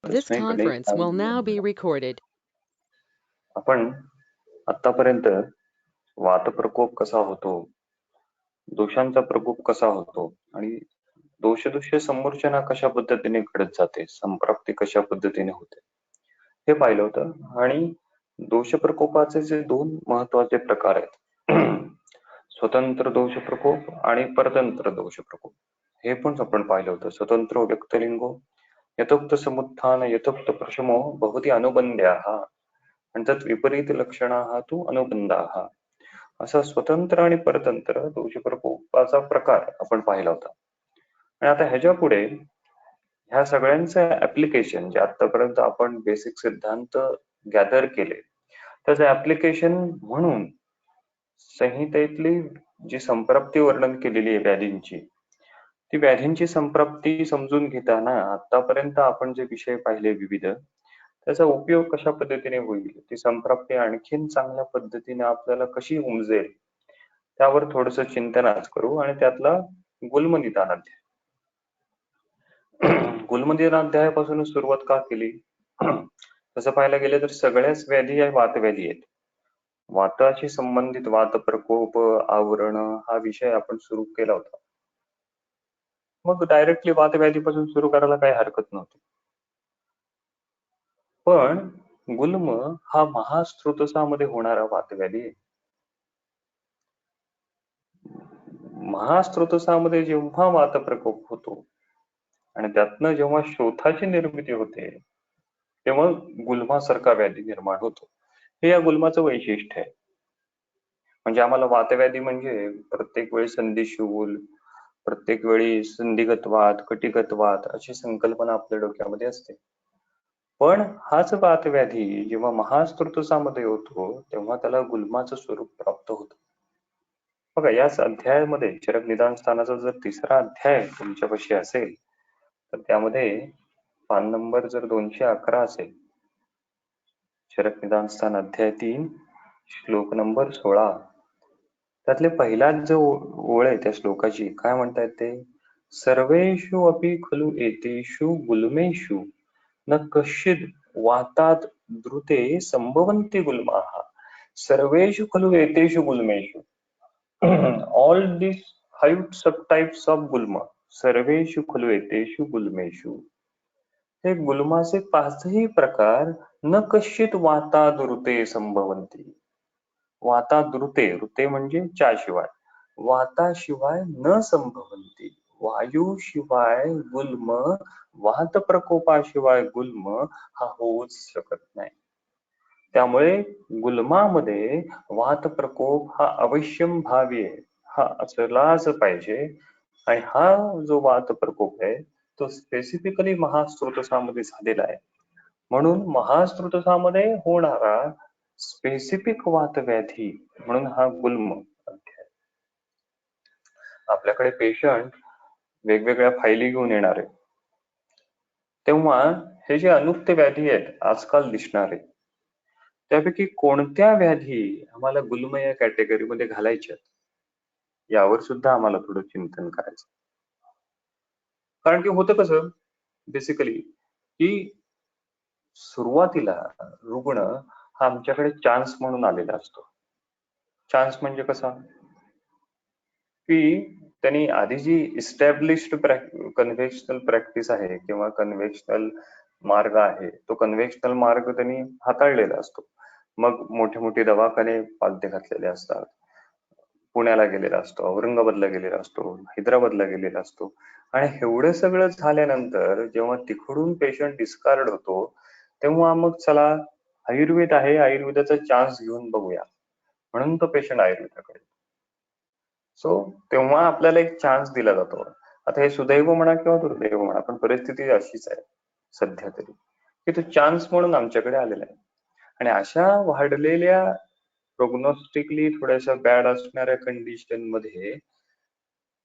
This गणित conference will now be recorded. आपण आतापर्यंत वातप्रकोप कसा होतो, दोषांचा प्रकोप कसा होतो आणि दोषदुष्य समोरचना कशा पद्धतीने घडत जाते, संप्राप्ती कशा पद्धतीने होते हे पाहिलं होतं. आणि दोष प्रकोपाचे जे दोन महत्वाचे प्रकार आहेत स्वतंत्र दोष प्रकोप आणि परतंत्र दोष प्रकोप, हे पण आपण पाहिलं होतं. स्वतंत्र व्यक्तलिंगो यथोक्त समुत्थान यथोक्त प्रशमो भवती अनुबंध्याः आणि तत् विपरीत लक्षणाः तु अनुबंधाः, असा स्वतंत्र आणि परतंत्र दोष प्रकोपाचा प्रकार आपण पाहिला होता. आणि आता ह्याच्या पुढे ह्या सगळ्यांचं ऍप्लिकेशन जे आतापर्यंत आपण बेसिक सिद्धांत गॅदर केले त्याचं ऍप्लिकेशन म्हणून संहितेतली जी संप्राप्ती वर्णन केलेली आहे व्याधींची, ती व्याधींची संप्राप्ती समजून घेताना आतापर्यंत आपण जे विषय पाहिले विविध, त्याचा उपयोग कशा पद्धतीने होईल, ती संप्राप्ती आणखीन चांगल्या पद्धतीने आपल्याला कशी उमजेल, त्यावर थोडंसं चिंतन आज करू. आणि त्यातला गुल्म निदानाध्याय गुल्मनिदानाध्यायापासून सुरुवात का केली? तसं पाहायला गेलं तर सगळ्याच व्याधी या वातव्याधी आहेत. वाताशी संबंधित वात प्रकोप, आवरण हा विषय आपण सुरू केला होता. मग डायरेक्टली वातव्याधीपासून सुरू करायला काही हरकत नव्हती. पण गुल्म हा महास्त्रोतसामध्ये होणारा वातव्याधी आहे. महास्त्रोतसामध्ये जेव्हा वात प्रकोप होतो आणि त्यातनं जेव्हा शोथाची निर्मिती होते तेव्हा गुल्मासारखा व्याधी निर्माण होतो. हे या गुल्माचं वैशिष्ट्य आहे. म्हणजे आम्हाला वातव्याधी म्हणजे प्रत्येक वेळी संधिशूल, प्रत्येक वेळी संधिगत वात, कटिगत वात अशी संकल्पना आपल्या डोक्यामध्ये असते. पण हाच वातव्याधी जेव्हा महास्त्रोतसामध्ये होतो तेव्हा त्याला गुल्माचं स्वरूप प्राप्त होतं. बघा, याच अध्यायामध्ये चरक निदान स्थानाचा जर तिसरा अध्याय तुमच्यापाशी असेल तर त्यामध्ये पान नंबर जर 211 असेल, चरक निदान स्थान अध्याय 3 श्लोक नंबर 16, त्यातले पहिलाच जो ओळ आहे त्या श्लोकाची, काय म्हणतायत ते? सर्वेषु अपि खलु एतेषु गुल्मेषु न कश्चिद वातात द्रुते संभवन्ति गुल्माः. सर्वेषु खलु एतेषु गुल्मेषु, all these 5 subtypes of गुल्म, सर्वेषु खलु एतेषु गुल्मेषु, हे गुल्माचे 5ही प्रकार न कश्चित वातादृते संभवन्ति. वातादृते, ऋते म्हणजे च्याशिवाय, वाताशिवाय न संभवन्ति, वायूशिवाय गुल्म, वात प्रकोपाशिवाय गुल्म हा होऊच शकत नाही. त्यामुळे गुल्मामध्ये वात प्रकोप हा अवश्यम भावी आहे, हा असलाच पाहिजे. आणि हा जो वात प्रकोप आहे तो स्पेसिफिकली महास्त्रोतसामध्ये झालेला आहे. म्हणून महास्त्रोतसामध्ये होणारा स्पेसिफिक वातव्याधी म्हणून हा गुल्म अध्याय. आपल्याकडे पेशंट वेगवेगळ्या फायली घेऊन येणार आहे, तेव्हा हे जे अनुक्त व्याधी आहेत आजकाल दिसणारे, त्यापैकी कोणत्या व्याधी आम्हाला गुल्म या कॅटेगरीमध्ये घालायच्या यावर सुद्धा आम्हाला थोडं चिंतन करायचं. कारण की होतं कसं बेसिकली की सुरुवातीला रुग्ण हा आमच्याकडे चान्स म्हणून आलेला असतो. चान्स म्हणजे कसा की त्यांनी आधी जी इस्टॅब्लिश्ड कन्व्हेन्शनल प्रॅक्टिस आहे किंवा कन्व्हेन्शनल मार्ग आहे तो कन्व्हेन्शनल मार्ग त्यांनी हाताळलेला असतो. मग मोठे मोठे दवाखाने पालथे घातलेले असतात, पुण्याला गेलेला असतो, औरंगाबादला गेलेला असतो, हैदराबादला गेलेला असतो. आणि एवढं सगळं झाल्यानंतर जेव्हा तिकडून पेशंट डिस्कार्ड होतो तेव्हा मग चला आयुर्वेद आहे, आयुर्वेदाचा चान्स घेऊन बघूया म्हणून तो पेशंट आयुर्वेदाकडे. सो तेव्हा आपल्याला एक चान्स दिला जातो. आता हे सुदैव म्हणा किंवा दुर्दैव म्हणा, पण परिस्थिती अशीच आहे सध्या तरी, की तो चान्स म्हणून आमच्याकडे आलेला आहे. आणि अशा वाढलेल्या प्रोग्नोस्टिकली थोड्याशा बॅड असणाऱ्या कंडिशन मध्ये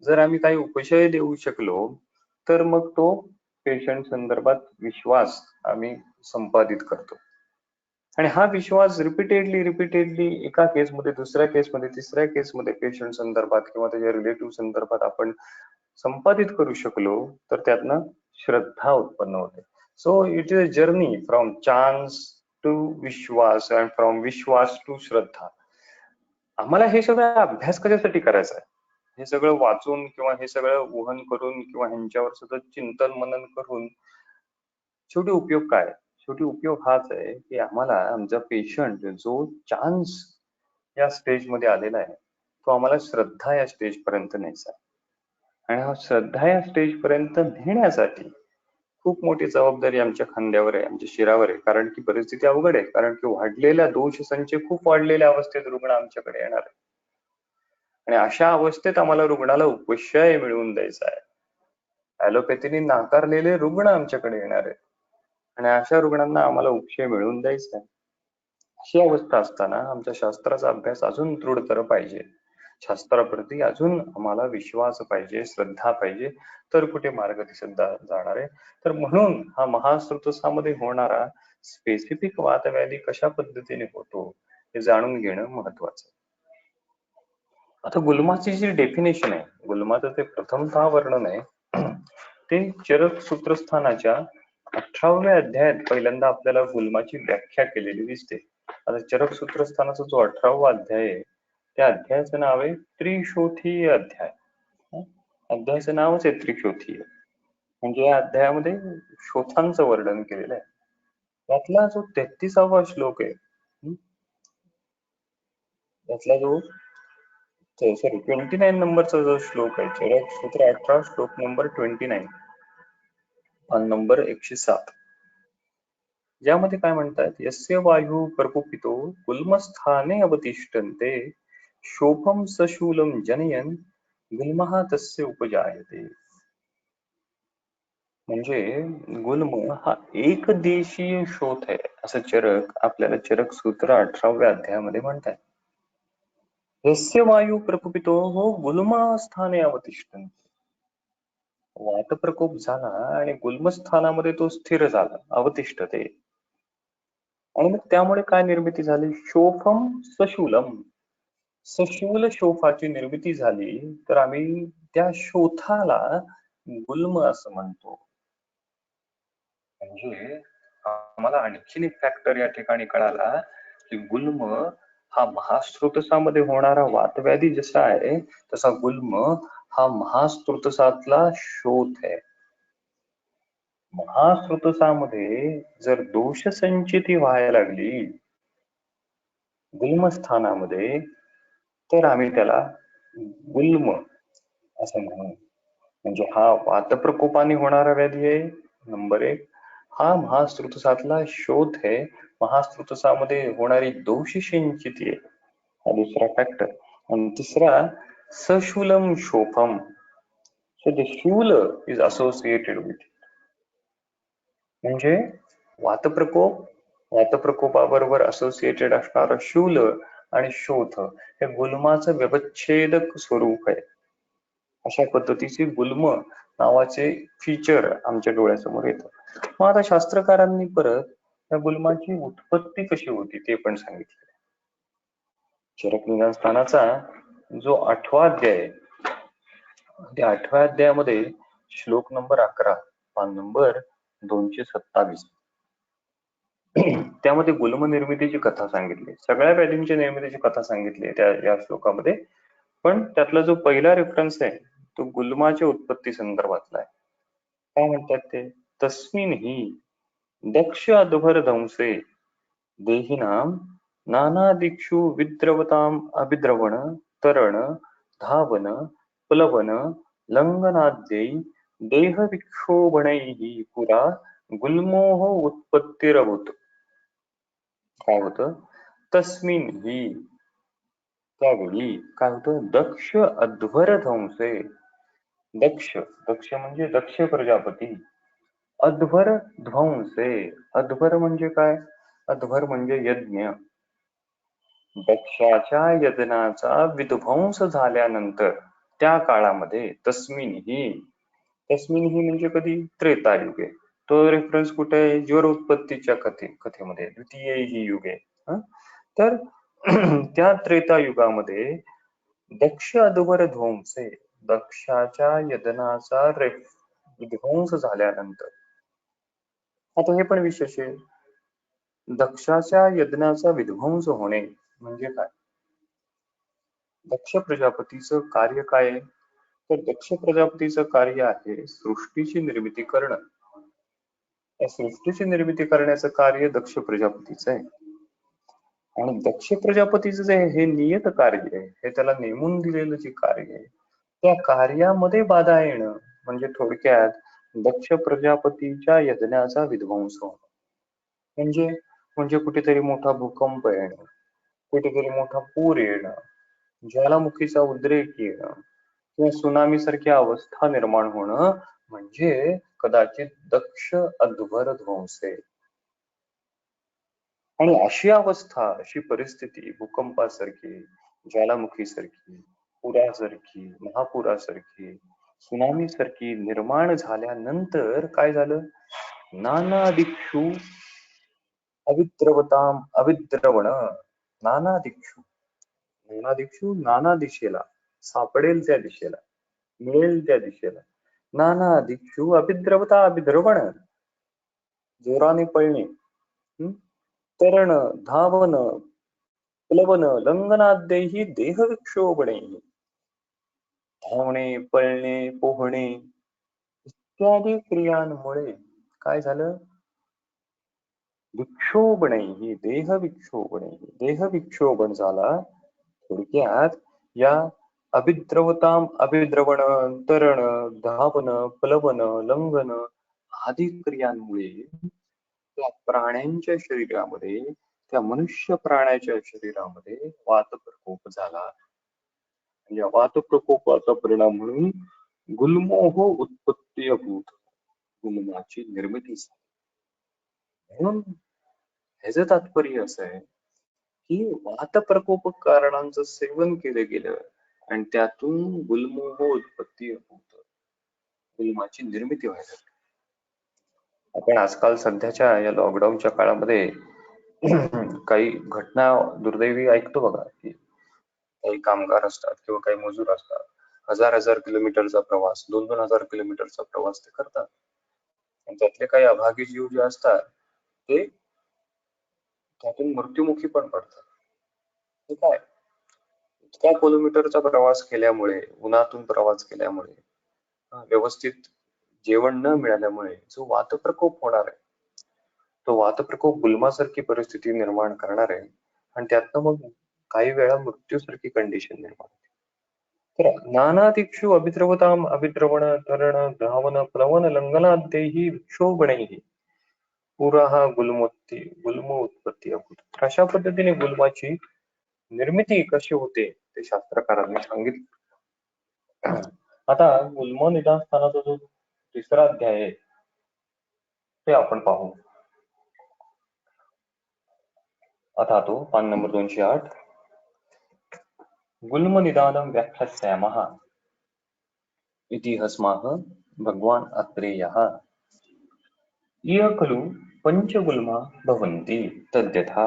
जर आम्ही काही उपशय देऊ शकलो तर मग तो पेशंट संदर्भात विश्वास आम्ही संपादित करतो. आणि हा विश्वास रिपीटेडली एका केसमध्ये, दुसऱ्या केसमध्ये, तिसऱ्या केसमध्ये पेशंट संदर्भात किंवा त्याच्या रिलेटिव्ह संदर्भात आपण संपादित करू शकलो तर त्यातनं श्रद्धा उत्पन्न होते. So it is a journey from chance to Vishwas and from Vishwas to Shraddha. आम्हाला हे सगळं अभ्यास कशासाठी करायचा आहे? हे सगळं वाचून किंवा हे सगळं वहन करून किंवा ह्यांच्यावर सतत चिंतन मनन करून शेवटी उपयोग काय? शेवटी उपयोग हाच आहे की आम्हाला आमचा पेशंट जो चान्स या स्टेज मध्ये आलेला आहे तो आम्हाला श्रद्धा या स्टेज पर्यंत न्यायचा आहे. आणि हा श्रद्धा या स्टेज पर्यंत नेण्यासाठी खूप मोठी जबाबदारी आमच्या खांद्यावर आहे, आमच्या शिरावर आहे. कारण की परिस्थिती अवघड आहे. कारण की वाढलेल्या दोष संच खूप वाढलेल्या अवस्थेत रुग्ण आमच्याकडे येणार आहे. आणि अशा अवस्थेत आम्हाला रुग्णाला उपशय मिळवून द्यायचा आहे. ऍलोपॅथीने नाकारलेले रुग्ण आमच्याकडे येणार आहेत आणि अशा रुग्णांना आम्हाला उपशय मिळवून द्यायचा आहे. अशी अवस्था असताना आमच्या शास्त्राचा अभ्यास अजून दृढतर पाहिजे. शास्त्राप्रती अजून आम्हाला विश्वास पाहिजे, श्रद्धा पाहिजे, तर कुठे मार्ग दिसत जाणार आहे. तर म्हणून हा महाश्रुतसामध्ये होणारा स्पेसिफिक वातव्याधी कशा पद्धतीने होतो हे जाणून घेणं महत्वाचं. आता गुल्माची जी डेफिनेशन आहे, गुल्माचं ते प्रथमतः वर्णन आहे ते चरक सूत्रस्थानाच्या 18व्या अध्यायात पहिल्यांदा आपल्याला गुल्माची व्याख्या केलेली दिसते. आता चरक सूत्रस्थानाचा जो 18वा अध्याय आहे त्या अध्यायाचं नाव आहे त्रिशोथीय अध्याय. अध्यायाचं नावच आहे त्रिशोथीय. म्हणजे या अध्यायामध्ये शोथांचं वर्णन केलेलं आहे. त्यातला जो 33वा श्लोक आहे त्यातला जो सॉरी 29 नंबरचा जो श्लोक आहे, चरक सूत्र 18 श्लोक नंबर 29 आणि नंबर 107, ज्यामध्ये काय म्हणतात, यस्य वायू प्रकुपितो गुल्मस्थाने अवतिष्ठन्ते शोभम सशूलम जनयन गुल्मः तस्य उपजायते. म्हणजे गुल्म हा एक देशीय शोथ आहे असं चरक आपल्याला चरक सूत्र 18व्या अध्यायामध्ये म्हणतात. यस्य वायू प्रकुपितो हो गुल्मस्थाने अवतिष्ठन्ते, वात प्रकोप झाला आणि गुल्मस्थानामध्ये तो स्थिर झाला, अवतिष्ठते. आणि मग त्यामुळे काय निर्मिती झाली, शोफम सशूलम, सशूल शोफाची निर्मिती झाली. तर आम्ही त्या शोथाला गुल्म असं म्हणतो. म्हणजे आम्हाला आणखीन एक फॅक्टर या ठिकाणी कळाला की गुल्म हा महास्त्रोतसामध्ये होणारा वातव्याधी जसा आहे तसा गुल्म हा महास्त्रोतसातला शोथ आहे. महास्त्रोतसामध्ये जर दोषसंचिती व्हायला लागली गुल्मस्थानामध्ये तर आम्ही त्याला गुल्म असं म्हणू. म्हणजे हा वातप्रकोपाने होणारा व्याधी आहे नंबर 1. हा महास्त्रोतसातला शोथ आहे, महास्त्रोतसामध्ये होणारी दोषसंचिती आहे हा दुसरा फॅक्टर. आणि तिसरा सशूलम शोफम. So the Shool is associated with it. म्हणजे वातप्रकोपाबरोबर असोसिएटेड असणारा शूल आणि शोथ हे गुल्माचं व्यवच्छेदक स्वरूप आहे. अशा पद्धतीचे गुल्म नावाचे फीचर आमच्या डोळ्यासमोर येतं. मग आता शास्त्रकारांनी परत त्या गुल्माची उत्पत्ती कशी होती ते पण सांगितलं. चरक निदानस्थानाचा जो 8वा अध्याय आहे त्या 8व्या अध्यायामध्ये श्लोक नंबर 11 पान नंबर 227 त्यामध्ये गुल्म निर्मितीची कथा सांगितली. सगळ्या व्याधींच्या निर्मितीची कथा सांगितली त्या या श्लोकामध्ये. पण त्यातला जो पहिला रेफरन्स आहे तो गुल्माच्या उत्पत्ती संदर्भातला आहे. काय म्हणतात ते, तस्मिन ही दक्ष अध्वर ध्वंसे देहिनाम नाना दिक्षु विद्रवताम अभिद्रवण तरण धावन प्लवन लंघनाद्यै देह विक्षोभणैः पुरा गुल्मोह उत्पत्तिरभूत. काय होतं, तस्मिन ही त्यावेळी काय होतं, दक्ष अध्वर ध्वंसे. दक्ष दक्ष म्हणजे दक्ष प्रजापती. अध्वर ध्वंसे, अध्वर म्हणजे काय, अध्वर म्हणजे यज्ञ. दक्षाच्या यज्ञाचा विध्वंस झाल्यानंतर त्या काळामध्ये तस्मिन ही म्हणजे कधी, त्रेतायुगे. तो रेफरन्स कुठे आहे, ज्वर उत्पत्तीच्या कथेमध्ये द्वितीय ही युगे. तर त्या त्रेतायुगामध्ये दक्ष अध्वर ध्वंसे, दक्षाच्या यज्ञाचा विध्वंस झाल्यानंतर आता हे पण विशेष आहे. दक्षाच्या यज्ञाचा विध्वंस होणे म्हणजे काय? दक्ष प्रजापतीचं कार्य काय आहे? तर दक्ष प्रजापतीचं कार्य आहे सृष्टीची निर्मिती करणं. या सृष्टीची निर्मिती करण्याचं कार्य दक्ष प्रजापतीचं आहे. आणि दक्ष प्रजापतीचं जे हे नियत कार्य आहे, हे त्याला नेमून दिलेलं जे कार्य आहे, त्या कार्यामध्ये बाधा येणं म्हणजे थोडक्यात दक्ष प्रजापतीच्या यज्ञाचा विध्वंस होणं. म्हणजे म्हणजे कुठेतरी मोठा भूकंप येणं, कुठेतरी मोठा पूर येणं, ज्वालामुखीचा उद्रेक येणं किंवा सुनामी सारखी अवस्था निर्माण होणं म्हणजे कदाचित दक्ष अध्वर ध्वंसे. आणि अशी अवस्था, अशी परिस्थिती भूकंपासारखी, ज्वालामुखीसारखी, पुरासारखी, महापुरासारखी, सुनामी सारखी निर्माण झाल्यानंतर काय झालं? नाना दिक्षु अविद्रवताम अविद्रवण. नाना दिक्षु, नाना दिक्षु, नाना दिशेला, सापडेल त्या दिशेला, मिळेल त्या दिशेला. नाना दिक्षु अभिद्रवता अभिद्रवण, जोराने पळणे, तरण, धावन, प्लवन, लंघनाद्यैहि देहविक्षोभणे. धावणे, पळणे, पोहणे इत्यादी क्रियांमुळे काय झालं? विक्षोभणे, देहविक्षोभणे, देहविक्षोभण झाला. थोडक्यात या अभिद्रवताम अभिद्रवण, तरण, धावन, प्लवन, लंघन आदी क्रियांमुळे त्या प्राण्यांच्या शरीरामध्ये, त्या मनुष्य प्राण्याच्या शरीरामध्ये वात प्रकोप झाला. या वात प्रकोपाचा परिणाम म्हणून गुल्मोह उत्पत्ती अभूत, गुल्माची निर्मिती झाली. म्हणून ह्याचं तात्पर्य असं आहे की वात प्रकोप कारणांचं सेवन केलं गेलं आणि त्यातून गुल्मोह उत्पत्ती होत, गुल्माची निर्मिती व्हायला. आपण आजकाल सध्याच्या या लॉकडाऊनच्या काळामध्ये काही घटना दुर्दैवी ऐकतो बघा, की काही कामगार असतात किंवा काही मजूर असतात, हजार किलोमीटरचा प्रवास, 2,000 किलोमीटरचा प्रवास ते करतात. आणि त्यातले काही अभागी जीव जे असतात ते त्यातून मृत्युमुखी पण पडतात. ते काय? इतक्या किलोमीटरचा प्रवास केल्यामुळे, उन्हातून प्रवास केल्यामुळे, व्यवस्थित जेवण न मिळाल्यामुळे जो वातप्रकोप होणार आहे, तो वातप्रकोप गुल्मासारखी परिस्थिती निर्माण करणार आहे आणि त्यातनं मग काही वेळा मृत्यूसारखी कंडिशन निर्माण होते. तर नाना दिक्षु अभिद्रवताम अभिद्रवण, तरण, धावन, प्लवन, लंघनाद्यैहि विक्षोभणैहि पुरा गुल्म उत्पत्ती अभूत. अशा पद्धतीने गुल्माची निर्मिती कशी होते ते शास्त्रकारांनी सांगितलं. आता गुल्म निदान स्थानाचा जो तिसरा अध्याय आहे ते आपण पाहू. आता तो पान नंबर 208. गुल्म निदानं व्याख्यास्यामः इति हस्माः भगवान अत्रेयः. इह खलु पंचगुल्मा भवन्ति तद्यथा.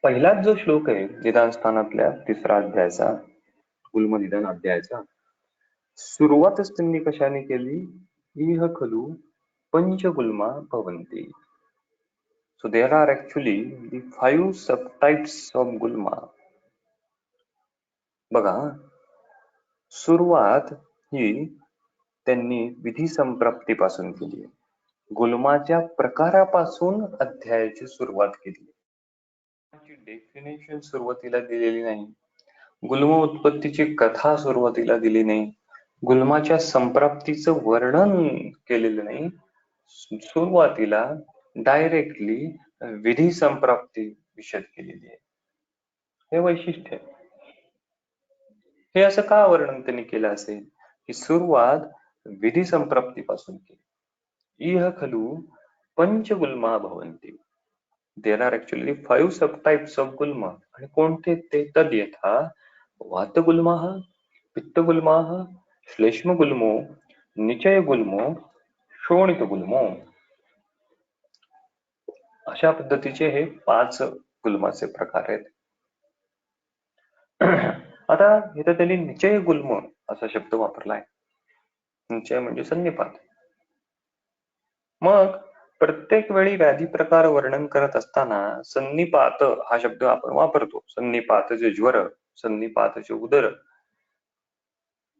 पहिलाच जो श्लोक आहे निदान स्थानातल्या तिसरा अध्यायाचा, गुल्म निदान अध्यायाचा, सुरुवातच त्यांनी कशाने केली? इह खलु पंचगुल्मा भवन्ति. So there are actually the 5 subtypes of gulma. बघा, सुरुवात ही त्यांनी विधी संप्राप्तीपासून केली. गुल्माच्या प्रकारापासून अध्यायाची सुरुवात केली. डेफिनेशन सुरुवातीला दिलेली नाही, गुल्म उत्पत्तीची कथा सुरुवातीला दिली नाही, गुल्माच्या संप्राप्तीचं वर्णन केलेलं नाही. सुरुवातीला डायरेक्टली विधी संप्राप्ती विशद केलेली आहे. हे वैशिष्ट्य आहे. हे असं का वर्णन त्यांनी केलं असेल की सुरुवात विधी संप्राप्तीपासून केली. इह खलु पंचगुल्मा भवन्ति. There are actually 5 subtypes of गुल्मा. आणि कोणते ते? तद यथा वातगुल्माः, पित्तगुल्माः, श्लेष्मगुल्मो, निचयगुल्मो, शोणितगुल्मो. अशा पद्धतीचे हे 5 गुल्माचे प्रकार आहेत. आता इथं त्यांनी निचय गुल्म असा शब्द वापरलाय. निचय म्हणजे संनिपात. मग प्रत्येक वेळी व्याधी प्रकार वर्णन करत असताना सन्निपात हा शब्द आपण वापरतो. सन्निपातचे ज्वर, सन्निपातचे उदर.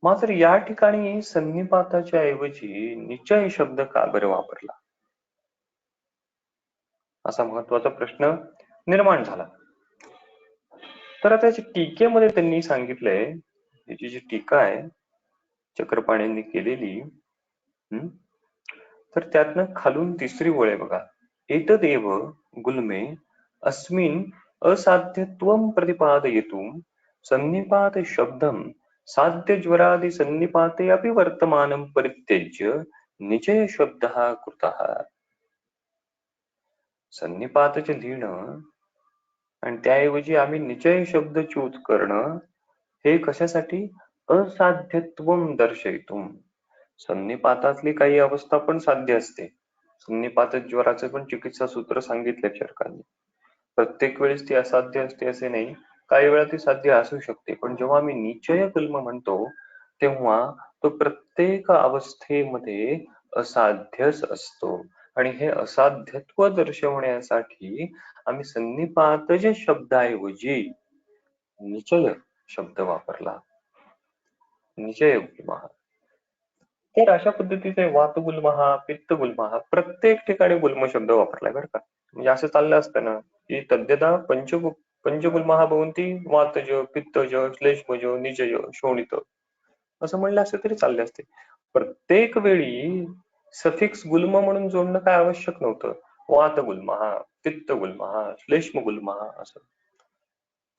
मात्र या ठिकाणी सन्निपाताच्या ऐवजी निचय शब्द का बरं वापरला, असा महत्वाचा प्रश्न निर्माण झाला. तर त्याच्या टीकेमध्ये त्यांनी सांगितलंय, याची जी टीका आहे चक्रपाणींनी केलेली, तर त्यातनं खालून तिसरी ओळ आहे बघा. एतदेव गुल्मे अस्मिन् असाध्यत्वं प्रतिपादयितुं सन्निपात शब्दं साध्य ज्वरादि सन्निपाते अपि वर्तमानं परित्यज्य निचय शब्दः कृतः. सन्निपातचे लिहिणं आणि त्याऐवजी आम्ही निचय शब्द चूज करणं, हे कशासाठी? असाध्यत्वं दर्शयितुं. सन्निपातातली काही अवस्था पण साध्य असते. सन्निपात ज्वराचे पण चिकित्सा सूत्र सांगितले चरकांनी. प्रत्येक वेळेस ती असाध्य असते असे नाही, काही वेळा ती साध्य असू शकते. पण जेव्हा आम्ही निचय गुल्म म्हणतो तेव्हा तो प्रत्येक अवस्थेमध्ये असाध्यच असतो. आणि हे असाध्यत्व दर्शवण्यासाठी आम्ही सन्निपातज शब्दाऐवजी निचय शब्द वापरला. निचय गुल्म. तर अशा पद्धतीचे वात गुल्म, पित्त गुल्म, प्रत्येक ठिकाणी गुल्म शब्द वापरलाय बरं का. म्हणजे असं चाललं असतं ना की तद्यथा पंचगुल्म भवन्ति वातज, पित्तज, श्लेष्मज, निजय, शोणित असं म्हणलं असतं तरी चालले असते. प्रत्येक वेळी सफिक्स गुल्म म्हणून जोडणं काय आवश्यक नव्हतं. वात गुल्म, पित्त गुल्म, श्लेष्म गुल्म असं.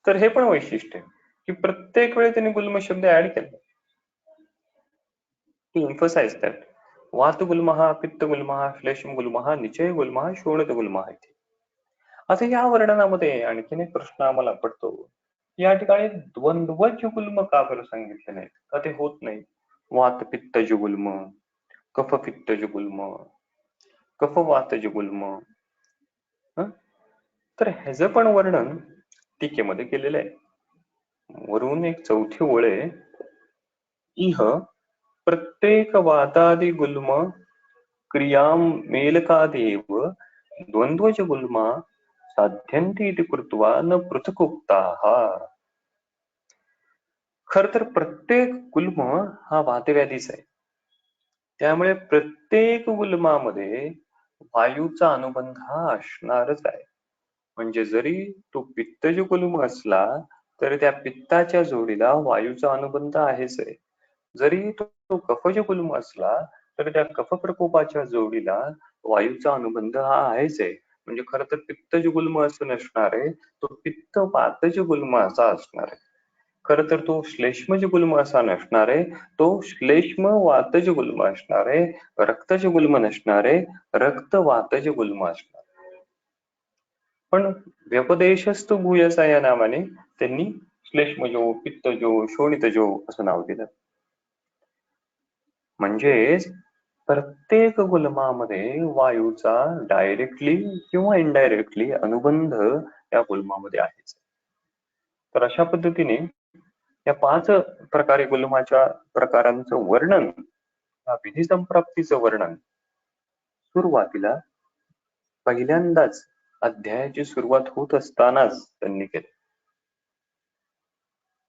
तर हे पण वैशिष्ट्य आहे की प्रत्येक वेळी त्यांनी गुल्म शब्द ऍड केला. to emphasize that वात गुल्म, पित्त गुल्म, श्लेष्म गुल्म, निचय गुल्म, शोणित गुल्म आहे. आता या वर्णनामध्ये आणखीन एक प्रश्न आम्हाला पडतो, या ठिकाणी द्वंद्वज गुल्म का बरं सांगितले नाहीत? का ते होत नाही? वात पित्तज गुल्म, कफ पित्तज गुल्म, कफ वातज गुल्म. तर ह्याचं पण वर्णन टीकेमध्ये केलेलं आहे. वरून एक चौथी ओळ आहे, इह प्रत्येक वातादि गुल्म क्रियां मेलकादेव द्वंद्वज गुल्मा साध्यन्ति इति कृत्वा न पृथकुक्ताः. खर तर प्रत्येक गुल्म हा वातव्याधीच आहे. त्यामुळे प्रत्येक गुल्मामध्ये वायूचा अनुबंध हा असणारच आहे. म्हणजे जरी तो पित्तज गुल्म असला तर त्या पित्ताच्या जोडीला वायूचा अनुबंध आहेच आहे. जरी तो कफज गुल्म असला तर त्या कफ प्रकोपाच्या जोडीला वायूचा अनुबंध हा आहेच आहे. म्हणजे खरं तर पित्तज गुल्म असं नसणार आहे, तो पित्त वातज गुल्म असा असणार आहे. खरं तर तो श्लेष्मज गुल्म असा नसणार आहे, तो श्लेष्म वातज गुल्म असणार आहे. रक्तज गुल्म नसणार आहे, रक्त वातज गुल्म असणार. पण व्यपदेशस्तु भूयसा या नावाने त्यांनी श्लेष्मजो, पित्तजो, शोणितजो असं नाव दिलं. म्हणजेच प्रत्येक गुल्मामध्ये वायूचा डायरेक्टली किंवा इनडायरेक्टली अनुबंध या गुल्मामध्ये आहेच. तर अशा पद्धतीने या 5 प्रकारे गुल्माच्या प्रकारांचं वर्णन, विधी संप्राप्तीचं वर्णन सुरुवातीला पहिल्यांदाच अध्यायाची सुरुवात होत असतानाच त्यांनी केले.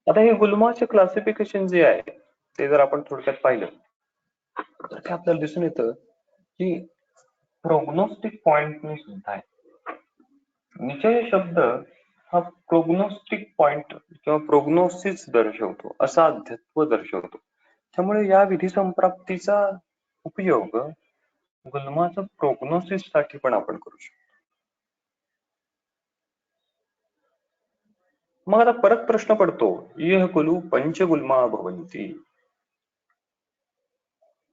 आता हे गुल्माचे क्लासिफिकेशन जे आहे ते जर आपण थोडक्यात पाहिलं तर ते आपल्याला दिसून येतं की प्रोग्नोस्टिक पॉइंटने सुद्धा आहे. निचय शब्द हा प्रोग्नोस्टिक पॉइंट किंवा प्रोग्नोसिस दर्शवतो, असाध्यत्व दर्शवतो. त्यामुळे या विधी संप्राप्तीचा उपयोग गुल्माचं प्रोग्नोसिस साठी पण आपण करू शकतो. मग आता परत प्रश्न पडतो, इह कुलू पंचगुल्मा भवन्ति.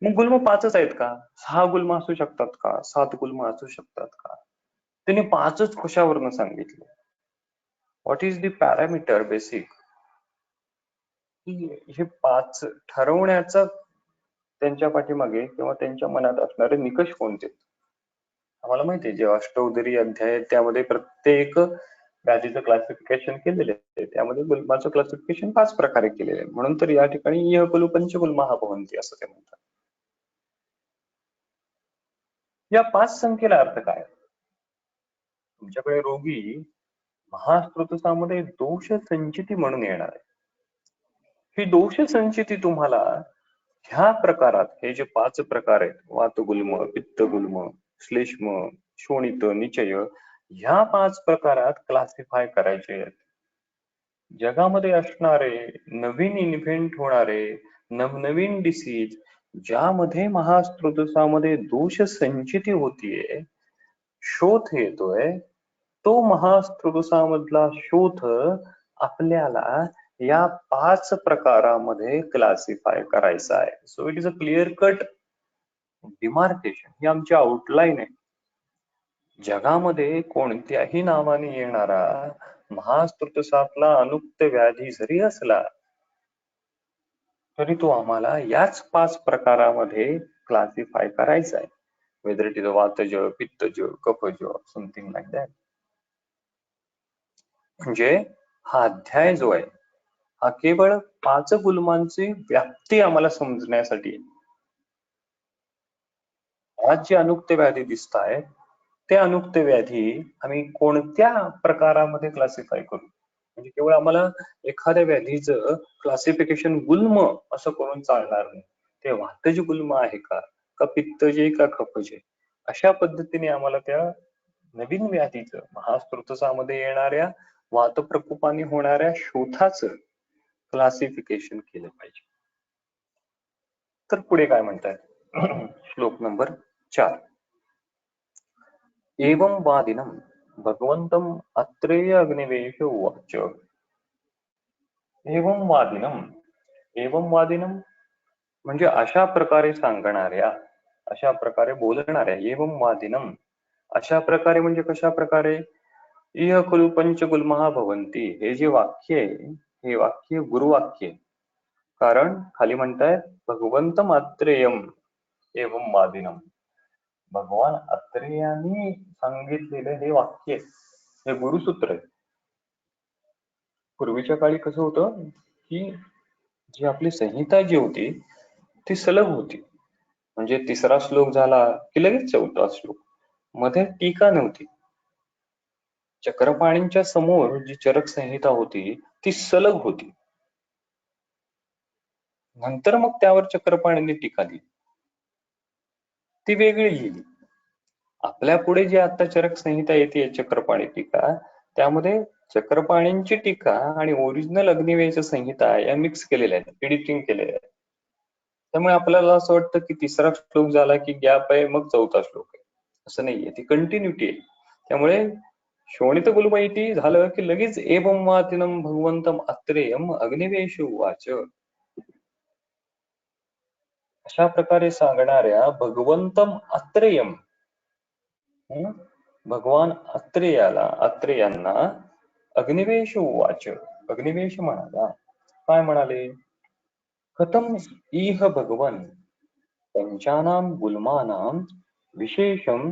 मग गुल्म 5च आहेत का? 6 गुल्म असू शकतात का? 7 गुल्म असू शकतात का? त्यांनी 5च कशावरनं सांगितले? What is the parameter basic? हे 5 ठरवण्याचा त्यांच्या पाठीमागे किंवा त्यांच्या मनात असणारे निकष कोणते? आम्हाला माहिती आहे जे अष्टोदरी अध्याय त्यामध्ये प्रत्येक व्याधीचं क्लासिफिकेशन केलेलं आहे. त्यामध्ये गुल्माचं क्लासिफिकेशन 5 प्रकारे केलेलं आहे. म्हणून तर या ठिकाणी इह कुलू पंचगुल्मा भवन्ति असं ते म्हणतात. या 5 संख्येला अर्थ काय? तुमच्याकडे रोगी महास्त्रोतसामध्ये दोष संचिती म्हणून येणार आहे. ही दोष संचिती तुम्हाला ह्या प्रकारात, हे जे 5 प्रकार आहेत, वातगुल्म, पित्तगुल्म, श्लेष्म, शोणित, निचय, ह्या 5 प्रकारात क्लासिफाय करायचे आहेत. जगामध्ये असणारे नवीन इन्व्हेंट होणारे नवनवीन डिसीज ज्यामध्ये महास्त्रोतसामध्ये दोष संचिती होतीये, शोथ येतोय, तो महास्त्रोतसामधला शोथ आपल्याला या 5 प्रकारामध्ये क्लासिफाय करायचा आहे. So it is a clear cut demarcation. ही आमची आउटलाईन आहे. जगामध्ये कोणत्याही नावाने येणारा महास्त्रोतसातला अनुक्त व्याधी जरी असला तरी तो आम्हाला याच 5 प्रकारामध्ये क्लासिफाय करायचा आहे. वेदर इट इज वातज, पित्तज, कफज, समथिंग लाईक दॅट. म्हणजे हा अध्याय जो आहे हा केवळ 5 गुल्मांची व्याप्ती आम्हाला समजण्यासाठी. आज जे अनुक्त व्याधी दिसत आहेत ते अनुक्त व्याधी आम्ही कोणत्या प्रकारामध्ये क्लासिफाय करू? म्हणजे केवळ आम्हाला एखाद्या व्याधीचं क्लासिफिकेशन गुल्म असं करून चालणार नाही. ते वातज गुल्म आहे का पित्तजे का कफजे, अशा पद्धतीने आम्हाला त्या नवीन व्याधीचं, महास्त्रोतसामध्ये येणाऱ्या वातप्रकोपाने होणाऱ्या शोथाचं क्लासिफिकेशन केलं पाहिजे. तर पुढे काय म्हणतात? श्लोक नंबर 4. एवं वादिनं भगवंतं अत्रेय अग्निवेश उवाच. एवं वादिनं म्हणजे अशा प्रकारे सांगणाऱ्या, अशा प्रकारे बोलणाऱ्या. एवं वादिनं अशा प्रकारे म्हणजे कशा प्रकारे? इह खलु पंचगुल्मः भवन्ति. हे जे वाक्य आहे हे वाक्य गुरुवाक्य आहे. कारण खाली म्हणतायत भगवंतम अत्रेयम एवं वादिनम. भगवान अत्रेयांनी सांगितलेलं हे वाक्य, हे गुरुसूत्र आहे. पूर्वीच्या काळी कसं होतं की जी आपली संहिता जी होती ती सलग होती. म्हणजे 3रा श्लोक झाला की लगेच 4था श्लोक. मध्ये टीका नव्हती. चक्रपाणींच्या समोर जी चरक संहिता होती ती सलग होती. नंतर मग त्यावर चक्रपाणींनी टीका दिली, ती वेगळी लिहिली. आपल्या पुढे जी आता चरक संहिता येते चक्रपाणी टीका, त्यामध्ये चक्रपाणींची टीका आणि ओरिजिनल अग्निवेश संहिता या मिक्स केलेल्या आहेत, एडिटिंग केलेल्या आहेत. त्यामुळे आपल्याला असं वाटतं की 3रा श्लोक झाला की गॅप आहे मग 4था श्लोक आहे. असं नाहीये, ती कंटिन्युटी आहे. त्यामुळे शोणित गुल्म इति झालं की लगेच एवं वादिनं भगवंतम अत्रेयम अग्निवेश उवाच. अशा प्रकारे सांगणाऱ्या भगवंतम अत्रेयम, भगवान अत्रेयांना अग्निवेश उवाच, अग्निवेश म्हणाला. काय म्हणाले? कथम इह भगवन पंचानां गुल्मानां विशेषम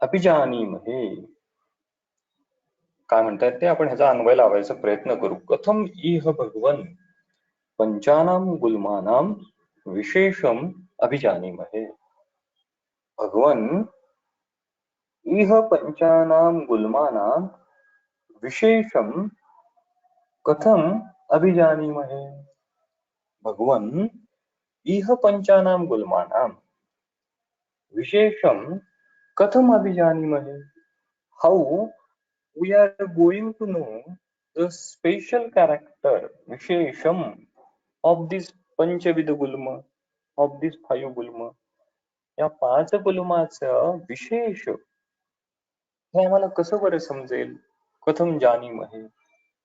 अभिजानीमहे. काय म्हणतात ते आपण ह्याचा अन्वय लावायचा प्रयत्न करू. कथम इह भगवन पंचानां गुल्मानां विशेषम अभिजानीमहे. भगवन इह पंचानां गुल्मानां विशेषम कथम अभिजानीमहे. भगवन इह पंचानां गुल्मानां विशेषम कथम अभिजानीमहे. How we are going to know the special character, vishesham, of this panchavid gulma, of this 5 gulma. या 5 गुल्माचं विशेष हे आम्हाला कसं बरं समजेल? कथम जानीमहे,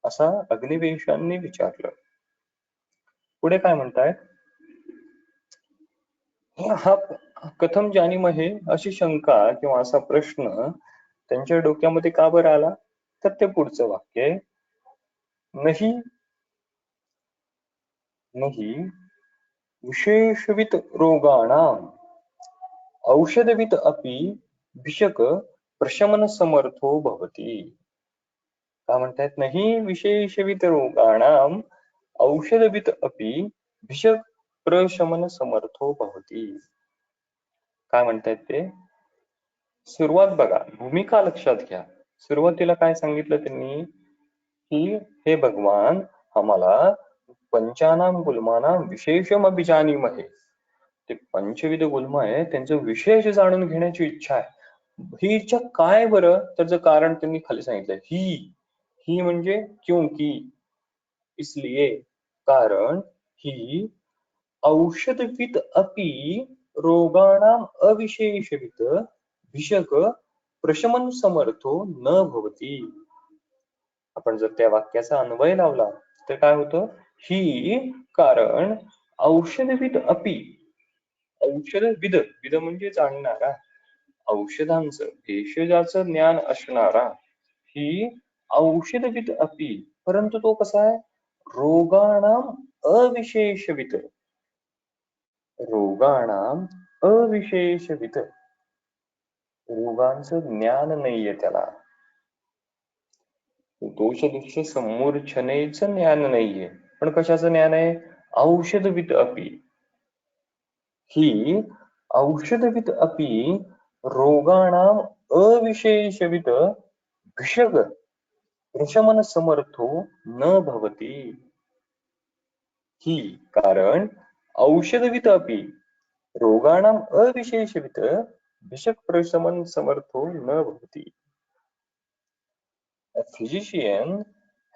असा अग्निवेशांनी विचारलं. पुढे काय म्हणतायत? हा कथम जानीमहे अशी शंका किंवा असा प्रश्न त्यांच्या डोक्यामध्ये का बरं आला? तर ते पुढचं वाक्य आहे, नहि विशेषवित रोगाणाम औषधवित अपि भिषक प्रशमन समर्थो भवति. काय म्हणतात? नाही विशेषवित रोगाणाम औषधवित अपि भिषक प्रशमन समर्थो भवति. काय म्हणतात ते? सुरुवात बघा, भूमिका लक्षात घ्या. सुरुवातीला काय सांगितलं त्यांनी की हे भगवान, आम्हाला पंचानाम गुल्मानाम विशेषम अभिजानीमहे. ते पंचविध गुल्म आहे त्यांचं विशेष जाणून घेण्याची इच्छा आहे. ही इच्छा काय बरं? त्याचं कारण त्यांनी खाली सांगितलं. ही म्हणजे क्योंकि, इसलिए, कारण ही औषधविद अपि रोगाणाम अविशेषविद भिषक प्रशमन समर्थो न भवती. आपण जर त्या वाक्याचा अन्वय लावला तर काय होतं? ही कारण औषधविद अपि, औषधविद, विद म्हणजे जाणणारा, औषधांचं भेषजाचं ज्ञान असणारा, ही औषधविद अपि, परंतु तो कसा आहे? रोगाणाम अविशेषविद, रोगाणाम अविशेषविद, रोगांचं ज्ञान नाहीये त्याला, दोष दुःख समूर्छनेचं ज्ञान नाहीये. पण कशाचं ज्ञान आहे? औषधविद अपि, ही औषधविद अपि रोगाणाम अविशेषविद भिषग प्रशमन समर्थो न भवती. ही कारण औषधविद अपि रोगाणाम अविशेषविद भिषक प्रशमन समर्थो न भवती. A physician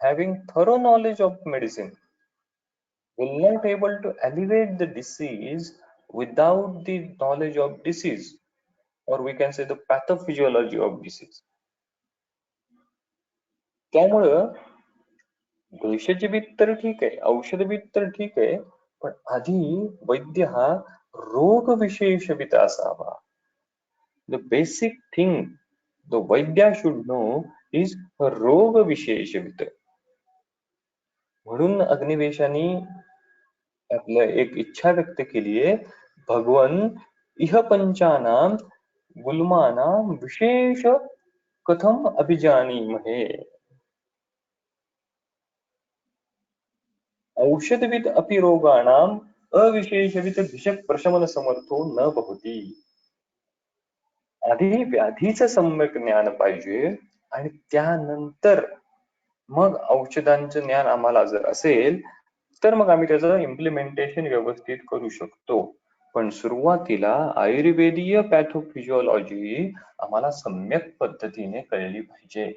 having thorough knowledge of medicine will not able to alleviate the disease without the knowledge of disease, or we can say the pathophysiology of disease. त्यामुळं भेषजविद तर ठीक आहे, औषधविद तर ठीक आहे, पण आधी वैद्य हा रोग विशेषविद असावा. The basic thing the Vaidya should know is रोग विशेषविद. म्हणून अग्निवेशाने आपलं एक इच्छा व्यक्त केली आहे, भगवन इह पंचानाम गुल्मानाम विशेष कथम अभिजानीमहे. औषधविद अपि रोगाणाम अविशेषविद भिषक प्रशमन समर्थो न भवती. आधी व्याधीचं सम्यक ज्ञान पाहिजे आणि त्यानंतर मग औषधांचं ज्ञान आम्हाला जर असेल तर मग आम्ही त्याचं इम्प्लिमेंटेशन व्यवस्थित करू शकतो. पण सुरुवातीला आयुर्वेदीय पॅथोफिजिओलॉजी आम्हाला सम्यक पद्धतीने कळली पाहिजे,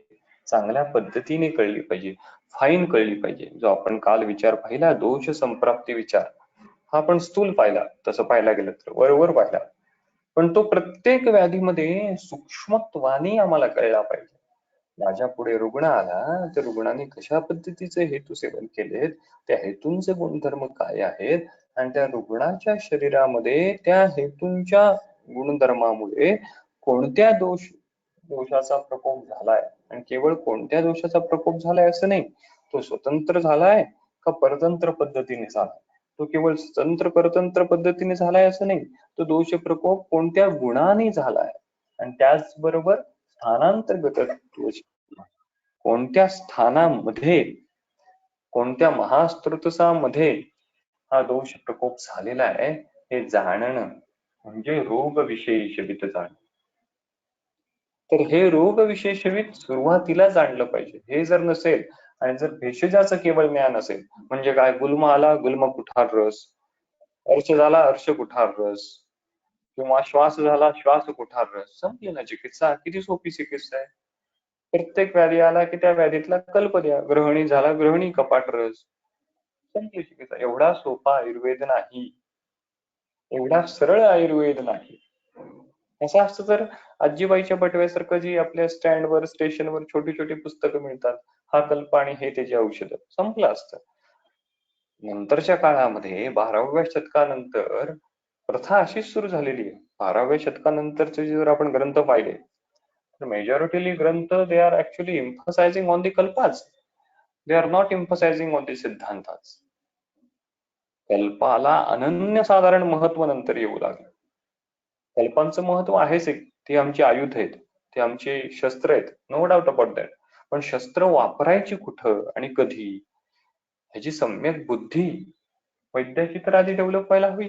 चांगल्या पद्धतीने कळली पाहिजे, फाईन कळली पाहिजे. जो आपण काल विचार पाहिला, दोष संप्राप्ती विचार, हा आपण स्थूल पाहिला, तसं पाहायला गेलं तर वरवर पाहिला, पण तो प्रत्येक व्याधीमध्ये सूक्ष्मत्वाने आम्हाला कळला पाहिजे. माझ्या पुढे रुग्ण आला तर रुग्णाने कशा पद्धतीचे हेतू सेवन केलेत, त्या हेतूंचे गुणधर्म काय आहेत, आणि त्या रुग्णाच्या शरीरामध्ये त्या हेतूंच्या गुणधर्मामुळे कोणत्या दोषाचा प्रकोप झालाय, आणि केवळ कोणत्या दोषाचा प्रकोप झालाय असं नाही, तो स्वतंत्र झालाय का परतंत्र पद्धतीने झालाय, तो केवळ स्वतंत्र परतंत्र पद्धतीने झालाय असं नाही, तो दोष प्रकोप कोणत्या गुणाने झालाय, आणि त्याचबरोबर स्थानांतर्गत दोष कोणत्या स्थानामध्ये, कोणत्या महास्त्रोतसामध्ये हा दोष प्रकोप झालेला आहे हे जाणणं म्हणजे रोग विशेषविद जाणणं. तर हे रोग विशेषविद सुरुवातीला जाणलं पाहिजे. हे जर नसेल आणि जर भेषजाचं केवळ ज्ञान असेल, म्हणजे काय, गुल्म आला गुल्म कुठार रस, अर्श झाला अर्श कुठार रस, किंवा श्वास झाला श्वास कुठार रस, संपली ना चिकित्सा. किती सोपी चिकित्सा आहे. प्रत्येक व्याधी आला की त्या व्याधीतला कल्प द्या, ग्रहणी झाला ग्रहणी कपाट रस, संपली चिकित्सा. एवढा सोपा आयुर्वेद नाही, एवढा सरळ आयुर्वेद नाही. असं असतं तर आजीबाईच्या बटव्यासारखं जी आपल्या स्टँडवर स्टेशनवर छोटी छोटी पुस्तकं मिळतात, हा कल्प आणि हे त्याची औषधं, संपलं असतं. नंतरच्या काळामध्ये 12व्या शतकानंतर प्रथा अशीच सुरू झालेली आहे. 12व्या शतकानंतरचे जर आपण ग्रंथ पाहिले तर मेजॉरिटीली ग्रंथ they are actually emphasising on the कल्पाज, they are not emphasising on the सिद्धांताज. कल्पाला अनन्यसाधारण महत्व नंतर येऊ लागलं. कल्पांचं महत्व आहेच एक, ते आमची आयुध आहेत, ते आमचे शस्त्र आहेत, नो डाऊट अबाउट दॅट. पण शस्त्र वापरायची कुठं आणि कधी ह्याची सम्यक बुद्धी वैद्याची तर आधी डेव्हलप व्हायला हवी.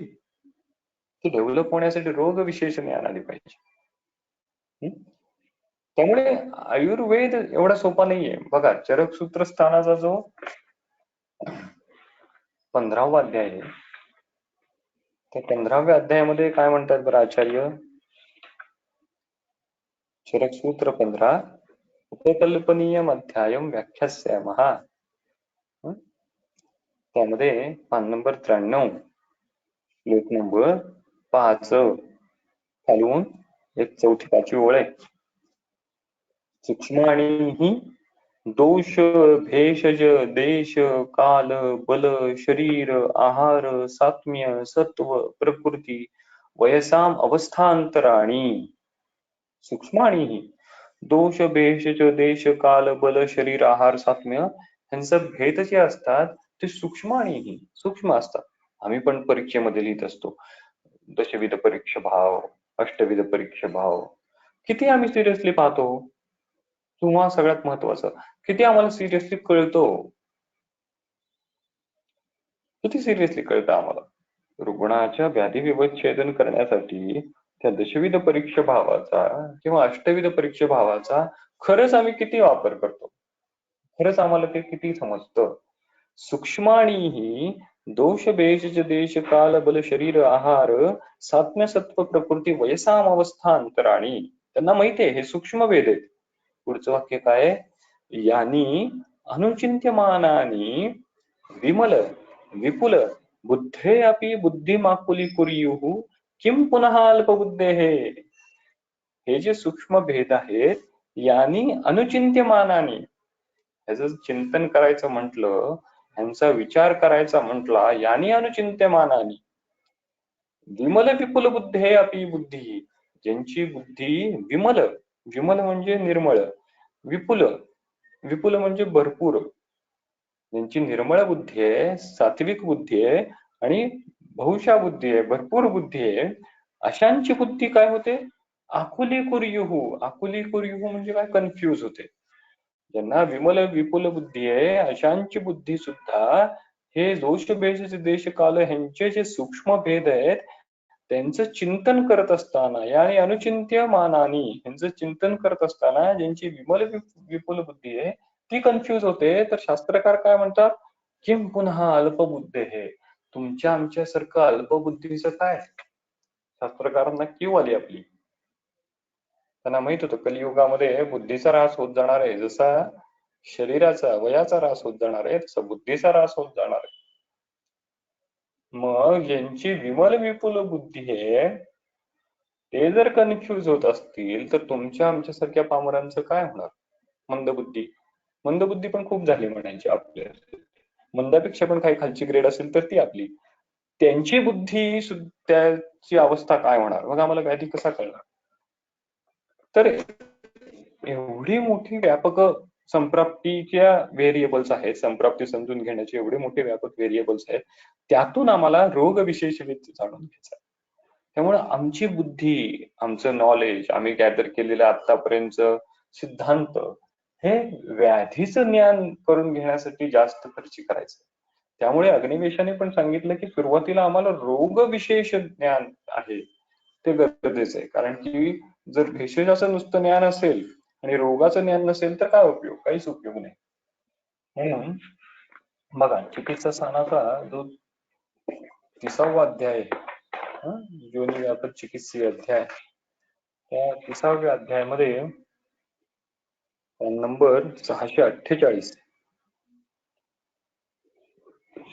ती डेव्हलप होण्यासाठी रोग विशेष ज्ञान आली पाहिजे. त्यामुळे आयुर्वेद एवढा सोपा नाहीये. बघा, चरक सूत्रस्थानाचा जो 15वा अध्याय आहे, त्या 15व्या अध्यायामध्ये काय म्हणतात बरं आचार्य? चरक सूत्र 15 उपकल्पनीयम अध्यायम व्याख्यास्यामः. त्यामध्ये पान नंबर 93 श्लोक नंबर 5 खालून एक चौथी पाचवी ओळ आहे. सूक्ष्माणीहि दोष भेषज देश काल बल शरीर आहार सात्म्य सत्व प्रकृती वयसाम अवस्थांतराणी. सूक्ष्माणीहि दोष भेषज देश काल बल शरीर आहार सात्म्य ह्यांचं भेद जे असतात ते सूक्ष्माणीहि सूक्ष्म असतात. आम्ही पण परीक्षेमध्ये लिहित असतो दशविध परीक्षा भाव, अष्टविध परीक्षा भाव. किती आम्ही सिरियसली पाहतो? किंवा सगळ्यात महत्वाचं, किती आम्हाला सिरियसली कळतो? किती सिरियसली कळतं आम्हाला? रुग्णाच्या व्याधी विच्छेदन करण्यासाठी त्या दशविध परीक्षा भावाचा किंवा अष्टविध परीक्षा भावाचा खरंच आम्ही किती वापर करतो? खरंच आम्हाला ते किती समजतं? सूक्ष्माणीहि दोष भेषज देश काल बल शरीर आहार सात्म्य सत्व प्रकृती वयसाम अवस्थांतराणी. त्यांना माहितीये हे सूक्ष्म भेद आहेत. पुढचं वाक्य काय? यानी अनुचिंत्यमानानी विमल विपुल बुद्धे अपि बुद्धिमाकुली कुर्युः किम पुनः अल्पबुद्धेः. हे जे सूक्ष्म भेद आहेत, यानी अनुचिंत्यमानानी, ह्याचं चिंतन करायचं म्हटलं, ह्यांचा विचार करायचा म्हटला, यानी अनुचिंत्यमानानी विमल विपुल बुद्धे अपि बुद्धी. ज्यांची बुद्धी विमल, विमल म्हणजे निर्मळ, विपुल, विपुल म्हणजे भरपूर, ज्यांची निर्मळ बुद्धी आहे, सात्विक बुद्धी आहे आणि बहुशा बुद्धी आहे, भरपूर बुद्धी आहे, अशांची बुद्धी काय होते? आकुली कुर्युहू. आकुली कुर्युहू म्हणजे काय? कन्फ्यूज होते. ज्यांना विमल विपुल बुद्धी आहे अशांची बुद्धी सुद्धा हे दोष भेषज देश काल ह्यांचे जे सूक्ष्म भेद आहेत त्यांचं चिंतन करत असताना, यानी अनुचिंत्य मानानी, ह्यांचं चिंतन करत असताना ज्यांची विमल विपुल बुद्धी आहे ती कन्फ्यूज होते. तर शास्त्रकार काय म्हणतात? किम पुन्हा अल्पबुद्धे हे. तुमच्या आमच्यासारखं अल्पबुद्धीचं काय? शास्त्रकारांना क्यू आली आपली. त्यांना माहित होतं कलियुगामध्ये बुद्धीचा ऱ्हास होत जाणार आहे. जसा शरीराचा वयाचा ऱ्हास होत जाणार आहे तसा बुद्धीचा ऱ्हास होत जाणार आहे. मग ज्यांची विमल विपुल बुद्धी आहे ते जर कन्फ्यूज होत असतील तर तुमच्या आमच्यासारख्या पामरांचं काय होणार? मंदबुद्धी. मंदबुद्धी पण खूप झाली म्हणायची आपल्या. मंदापेक्षा पण काही खालची ग्रेड असेल तर ती आपली. त्यांची बुद्धी त्याची अवस्था काय होणार? मग आम्हाला व्याधी कसा कळणार? तर एवढी मोठी व्यापक संप्राप्तीच्या व्हेरिएबल्स आहेत, संप्राप्ती समजून घेण्याचे एवढे मोठे व्यापक व्हेरिएबल्स आहेत, त्यातून आम्हाला रोग विशेष जाणून घ्यायचा. त्यामुळे आमची बुद्धी, आमचं नॉलेज, आम्ही गॅदर केलेलं आतापर्यंत सिद्धांत हे व्याधीचं ज्ञान करून घेण्यासाठी जास्त खर्च करायचं. त्यामुळे अग्निवेशाने पण सांगितलं की सुरुवातीला आम्हाला रोग विशेष ज्ञान आहे ते गरजेचं आहे. कारण की जर भेषजाचं नुसतं ज्ञान असेल आणि रोगाचं ज्ञान नसेल तर काय उपयोग? काहीच उपयोग नाही. म्हणून बघा, चिकित्सा स्थानाचा जो 30वा अध्याय आहे, योनी व्यापक चिकित्सीय अध्याय, त्या 30व्या अध्यायामध्ये नंबर 648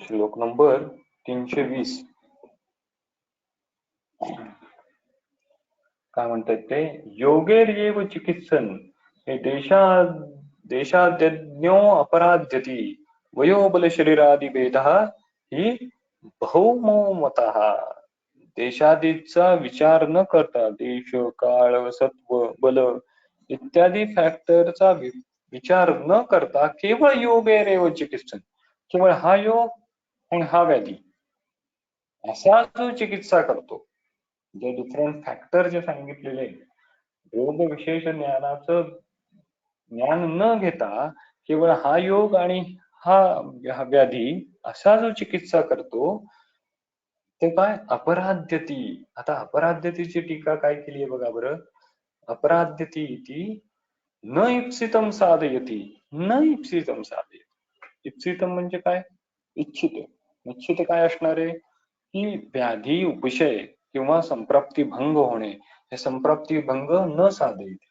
श्लोक नंबर 320 काय म्हणतात ते? योगेर्येव चिकित्सन हे देशाद्यज्ञो अपराध्यती वयोबल शरीरादि भेदः ही बहुमो मतः. देशादीचा विचार न करता, देश काळ सत्व बल इत्यादी फॅक्टरचा विचार न करता केवळ योगेरेव चिकित्सन, केवळ हा योग आणि हा व्याधी असा जो चिकित्सा करतो, जे डिफरंट फॅक्टर जे सांगितलेले रोग विशेष ज्ञानाचं ज्ञान न घेता केवळ हा योग आणि हा व्याधी असा जो चिकित्सा करतो ते काय? अपराध्यती. आता अपराध्यतीची टीका काय केली आहे बघा बरं. अपराध्यती ती न इप्सितम साधयती, न इप्सितम साधयती. इप्सितम म्हणजे काय? इच्छित. इच्छित काय असणार आहे की व्याधी उपशय किंवा संप्राप्ती भंग होणे, हे संप्राप्ती भंग न साधयती.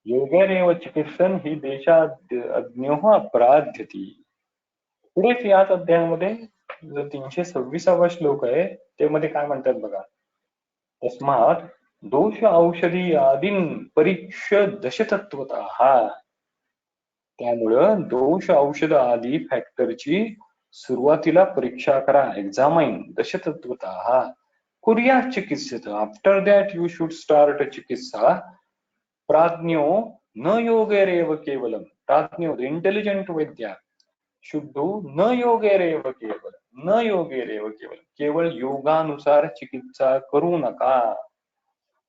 योगेनेव चिकित्सन ही देशात अज्ञोह अपराध्यती. पुढेच याच अध्यायामध्ये जो 326वा श्लोक आहे ते मध्ये काय म्हणतात बघा. तस्मात दोष औषधी आदीन परीक्ष दशतत्वतः. त्यामुळं दोष औषध आदी फॅक्टरची सुरुवातीला परीक्षा करा, एक्झामाइन दशतत्वतः. कुर्यात चिकित्सित, after that you should start चिकित्सा. प्राज्ञो न योगेरेव केवलम. प्राज्ञो द इंटेलिजंट वैद्या शुड डू न योगेरेव केवलम, न योगेरेव केवलम, केवळ योगानुसार चिकित्सा करू नका.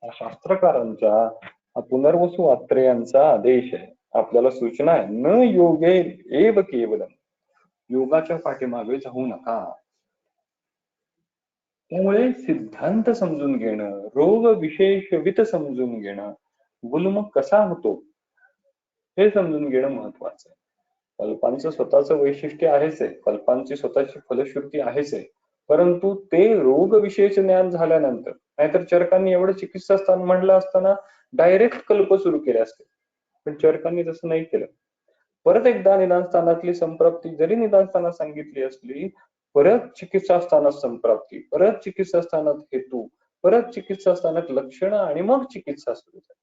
हा शास्त्रकारांचा, हा पुनर्वसु आत्रेयांचा आदेश आहे, आपल्याला सूचना आहे. न योगे एव केवलम, योगाच्या पाठीमागे जाऊ नका. त्यामुळे सिद्धांत समजून घेणं, रोग विशेषवित समजून घेणं, गुल्म कसा होतो हे समजून घेणं महत्वाचं आहे. कल्पांचं स्वतःचं वैशिष्ट्य आहेच आहे, कल्पांची स्वतःची फलश्रुती आहेच आहे, परंतु ते रोग विशेष ज्ञान झाल्यानंतर, नाहीतर चरकांनी एवढं चिकित्सा स्थान म्हणलं असताना डायरेक्ट कल्प सुरू केले असते, पण चरकांनी तसं नाही केलं. परत एकदा निदान स्थानातली संप्राप्ती जरी निदान स्थानात सांगितली असली, परत चिकित्सा स्थानात संप्राप्ती, परत चिकित्सा स्थानात हेतू, परत चिकित्सा स्थानात लक्षणं आणि मग चिकित्सा सुरू झाली.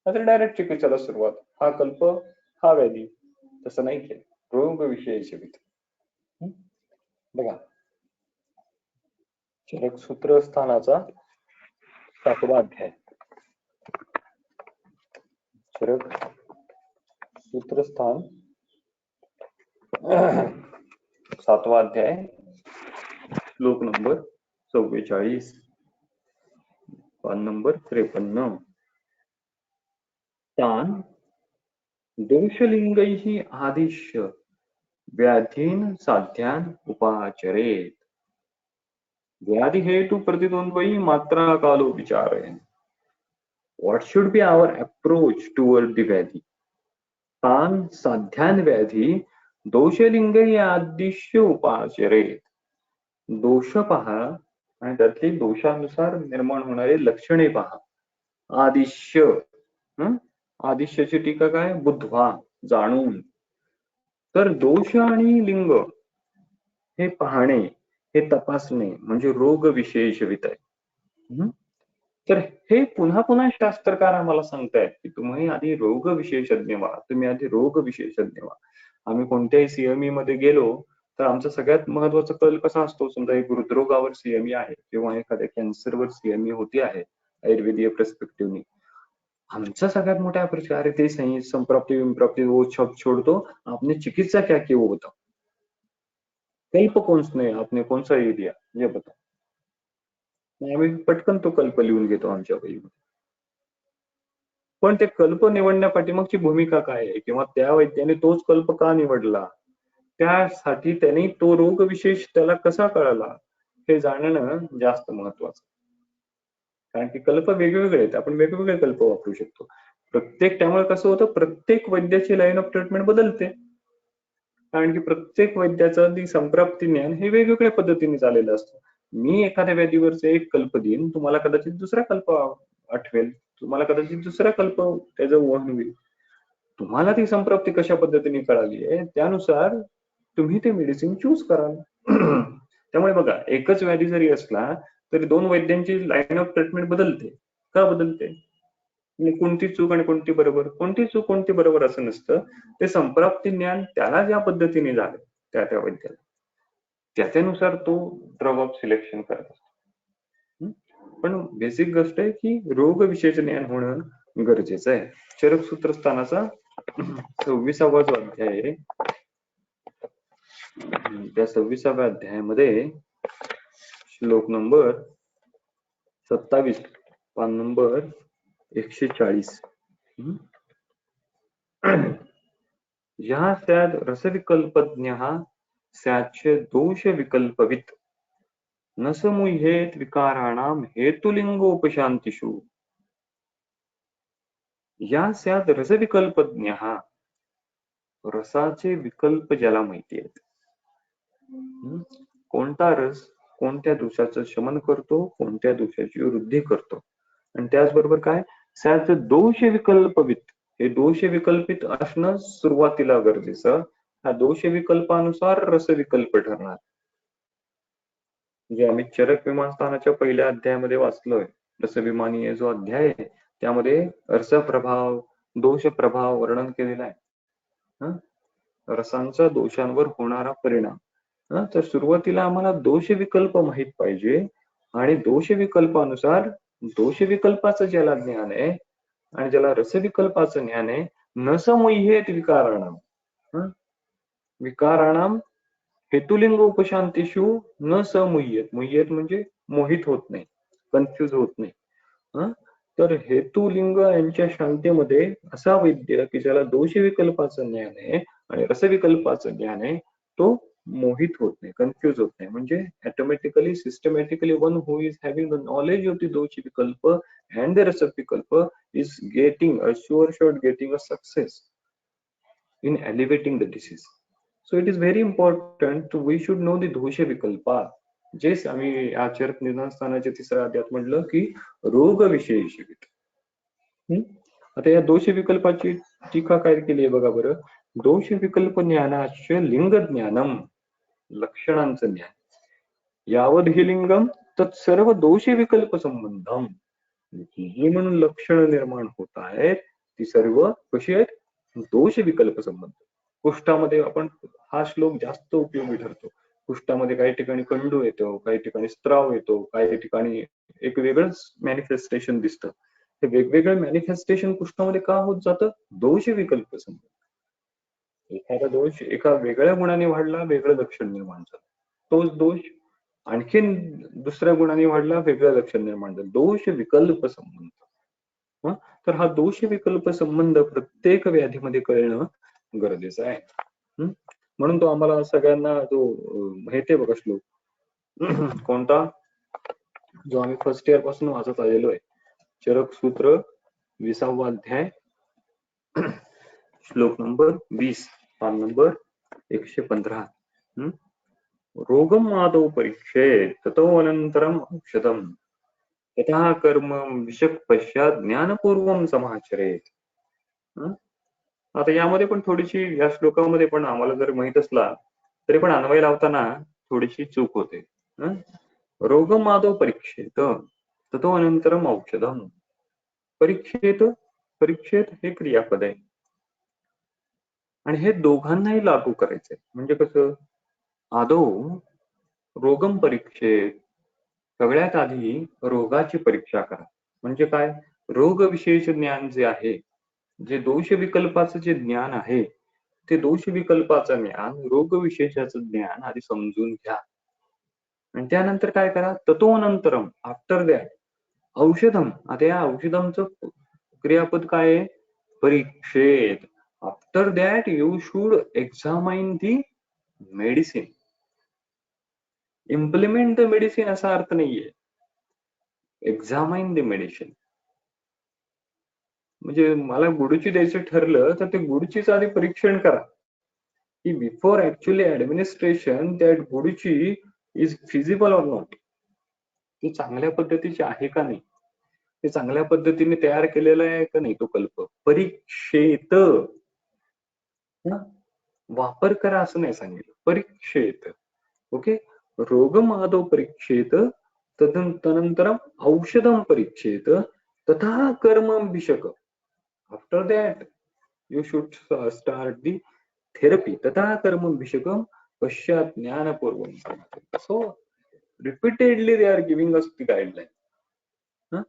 नाहीतर डायरेक्ट चिकित्साला सुरुवात, हा कल्प, हा व्याधी, तसं नाही केलं. रोग विषयीचे बघा, चरक सूत्र स्थानाचा 7वा अध्याय. चरक सूत्रस्थान 7वा अध्याय, श्लोक नंबर 44, पान नंबर 53. तान दोषलिंगैः आदिश्य व्याधीन साध्यान उपाचरेत. व्याधि हेतु प्रतिद्वंद्वी मात्रा कालो विचारेन. What should be our approach toward the व्याधी? तान साध्यान व्याधी दोषलिंगैः आदिश्य उपाचरेत. दोष पहा आणि त्यातली दोषानुसार निर्माण होणारे लक्षणे पहा. आदिश्य, आदिश्याची टीका काय? बुद्ध्वा, जाणून. तर दोष आणि लिंग हे पाहणे, हे तपासणे म्हणजे रोग विशेषवित आहे. तर हे पुन्हा पुन्हा शास्त्रकार आम्हाला सांगतायत की तुम्ही आधी रोग विशेषज्ञ व्हा, तुम्ही आधी रोग विशेषज्ञ व्हा. आम्ही कोणत्याही सीएमई मध्ये गेलो तर आमचा सगळ्यात महत्वाचा कल कसा असतो, समजा एक हृदरोगावर सीएमई आहे किंवा एखाद्या कॅन्सरवर सीएमई होती आहे आयुर्वेदीय पर्स्पेक्टिव्हनी, आमचा सगळ्यात मोठा प्रश्न, अरे ते संप्राप्ति विप्राप्ति वो सब छोड़ दो, आपने चिकित्सा क्या की वो बताओ, कल्प कौन ने आपने कौन सा ये दिया ये बताओ. आम्ही पटकन तो कल्प लिहून घेतो आमच्या वहीमध्ये. पण ते कल्प निवडण्यापाठीमागची भूमिका काय आहे, किंवा त्या वैद्याने तोच कल्प का निवडला, त्यासाठी त्यांनी तो रोग विशेष त्याला कसा कळला हे जाणणं जास्त महत्वाचं. कारण की कल्प वेगवेगळे आहेत, आपण वेगवेगळे कल्प वापरू शकतो प्रत्येक. त्यामुळे कसं होतं, प्रत्येक वैद्याची लाईन ऑफ ट्रीटमेंट बदलते, कारण की प्रत्येक वैद्याचं ती संप्राप्ती ज्ञान हे वेगवेगळ्या पद्धतीने झालेलं असतं. मी एखाद्या व्याधीवरच एक कल्प देईन, तुम्हाला कदाचित दुसरा कल्प आठवेल, तुम्हाला कदाचित दुसरा कल्प त्याचं वहन होईल. तुम्हाला ती संप्राप्ती कशा पद्धतीने कळाली आहे त्यानुसार तुम्ही ते मेडिसिन चूज कराल. त्यामुळे बघा, एकच व्याधी जरी असला तरी दोन वैद्यांची लाईन ऑफ ट्रीटमेंट बदलते. का बदलते? कोणती चूक आणि कोणती बरोबर, कोणती चूक कोणती बरोबर असं नसतं. ते संप्राप्ती ज्ञान त्याला ज्या पद्धतीने झालं त्या त्या वैद्याला, त्याच्यानुसार तो ड्रग ऑफ सिलेक्शन करत असतो. पण बेसिक गोष्ट आहे की रोग विशेष ज्ञान होणं गरजेचं आहे. चरक सूत्रस्थानाचा 26वा जो अध्याय आहे, त्या 26व्या अध्यायामध्ये श्लोक नंबर 27, पान नंबर 140. या स्याद रसविकल्पज्ञः स्याच्च दोष विकल्पवित् न समुह्येत विकाराणाम हेतुलिंगोपशांतिषु. या स्यात् रसविकल्पज्ञः, रसाचे विकल्प ज्याला माहिती आहेत. कोणता रस कोणत्या दोषाचं शमन करतो, कोणत्या दोषाची वृद्धी करतो. आणि त्याचबरोबर काय, स्यात् दोष विकल्पवित, हे दोष विकल्पित असणं सुरुवातीला गरजेचं. हा दोष विकल्पानुसार रसविकल्प ठरणार. म्हणजे आम्ही चरक विमानस्थानाच्या पहिल्या अध्यायामध्ये वाचलोय, रसविमानी जो अध्याय आहे त्यामध्ये रसप्रभाव, दोष प्रभाव वर्णन केलेला आहे. रसांचा दोषांवर होणारा परिणाम. तर सुरुवातीला आम्हाला दोष विकल्प माहित पाहिजे आणि दोष विकल्पानुसार दोष विकल्पाचं ज्याला ज्ञान आहे आणि ज्याला रसविकल्पाचं ज्ञान आहे, न समूह्येत विकाराणाम, विकाराणाम हेतुलिंग उपशांतीषु न समूह्येत, मुह्येत म्हणजे मोहित होत नाही, कन्फ्युज होत नाही. तर हेतुलिंग यांच्या शांतीमध्ये असा वैद्य की ज्याला दोष विकल्पाचं ज्ञान आहे आणि रसविकल्पाचं ज्ञान आहे, तो मोहित होत नाही, कन्फ्युज होत नाही. म्हणजे automatically systematically one who is having the knowledge of the दोष विकल्प अँड द रस विकल्प is getting a sure getting a success in elevating the disease. So it is very important we should know the दोष विकल्पा. जे आम्ही आचरक निदानस्थानाच्या तिसऱ्या अध्यायात म्हटलं की रोग विशेषित. आता या दोष विकल्पाची टीका काय केली आहे बघा बरं. दोष विकल्प ज्ञानाचे लिंग ज्ञानम, लक्षणांचं ज्ञान, यावद हि लिंगम तत्सर्व दोष विकल्प संबंधम, जी म्हणून लक्षण निर्माण होत आहेत ती सर्व कशी आहेत, दोष विकल्प संबंध. कुष्ठामध्ये आपण हा श्लोक जास्त उपयोगी ठरतो. कुष्ठामध्ये काही ठिकाणी कंडू येतो, काही ठिकाणी स्त्राव येतो, काही ठिकाणी एक वेगळंच मॅनिफेस्टेशन दिसतं. हे वेगवेगळं मॅनिफेस्टेशन कुष्ठामध्ये का होत जातं, दोष विकल्प संबंध. एखादा दोष एका वेगळ्या गुणाने वाढला, वेगळं लक्षण निर्माण झालं. तोच दोष आणखीन दुसऱ्या गुणाने वाढला, वेगळं लक्षण निर्माण झालं. दोष विकल्प संबंध. तर हा दोष विकल्प संबंध प्रत्येक व्याधीमध्ये कळणं गरजेचं आहे. म्हणून तो आम्हाला सगळ्यांना जो माहिती आहे बघा श्लोक कोणता, जो आम्ही फर्स्ट इयर पासून वाचत आलेलो आहे, चरक सूत्र 20वा अध्याय, श्लोक नंबर 20, पान नंबर 115. रोगम आदौ परीक्षेत ततो अनंतरम औषधम तथा कर्म विषक पश्चात ज्ञानपूर्वम समाचरेत. आता यामध्ये पण थोडीशी, या श्लोकामध्ये पण आम्हाला जर माहित असला तरी पण अन्वय लावताना थोडीशी चूक होते. रोगम आदौ परीक्षेत ततो अनंतरम औषधम. परीक्षेत, परीक्षेत हे क्रियापद आहे आणि हे दोघांनाही लागू करायचंय. म्हणजे कसं, आदौ रोगम परीक्षेत, सगळ्यात आधी रोगाची परीक्षा करा. म्हणजे काय, रोग विशेष ज्ञान जे आहे, जे दोष विकल्पाचं जे ज्ञान आहे, ते दोष विकल्पाचं ज्ञान, रोग विशेषाचं ज्ञान आधी समजून घ्या. आणि त्यानंतर काय करा, ततोनंतरम, आफ्टर दॅट औषधम. आता या औषधमचं क्रियापद काय आहे, परीक्षेत. After that you should examine the medicine. Implement the medicine असा अर्थ नाहीये, एक्झामाइन द मेडिसिन. म्हणजे मला गुडूची द्यायचं ठरलं तर ते गुडचीच आधी परीक्षण करा की बिफोर ऍक्च्युअली ऍडमिनिस्ट्रेशन दॅट गुडची इज फिजिबल ऑर नॉट, ती चांगल्या पद्धतीची आहे का नाही, ते चांगल्या पद्धतीने तयार केलेला आहे का नाही तो कल्प. परीक्षेत, वापर करा असं नाही सांगितलं, परीक्षेत. ओके, रोगम आदौ परीक्षेत तदनंतरम औषधम परीक्षेत तथा कर्म विषक. After that you should start the therapy तथा कर्म विषकम पश्चात ज्ञानपूर्वम. So repeatedly they are giving us the guideline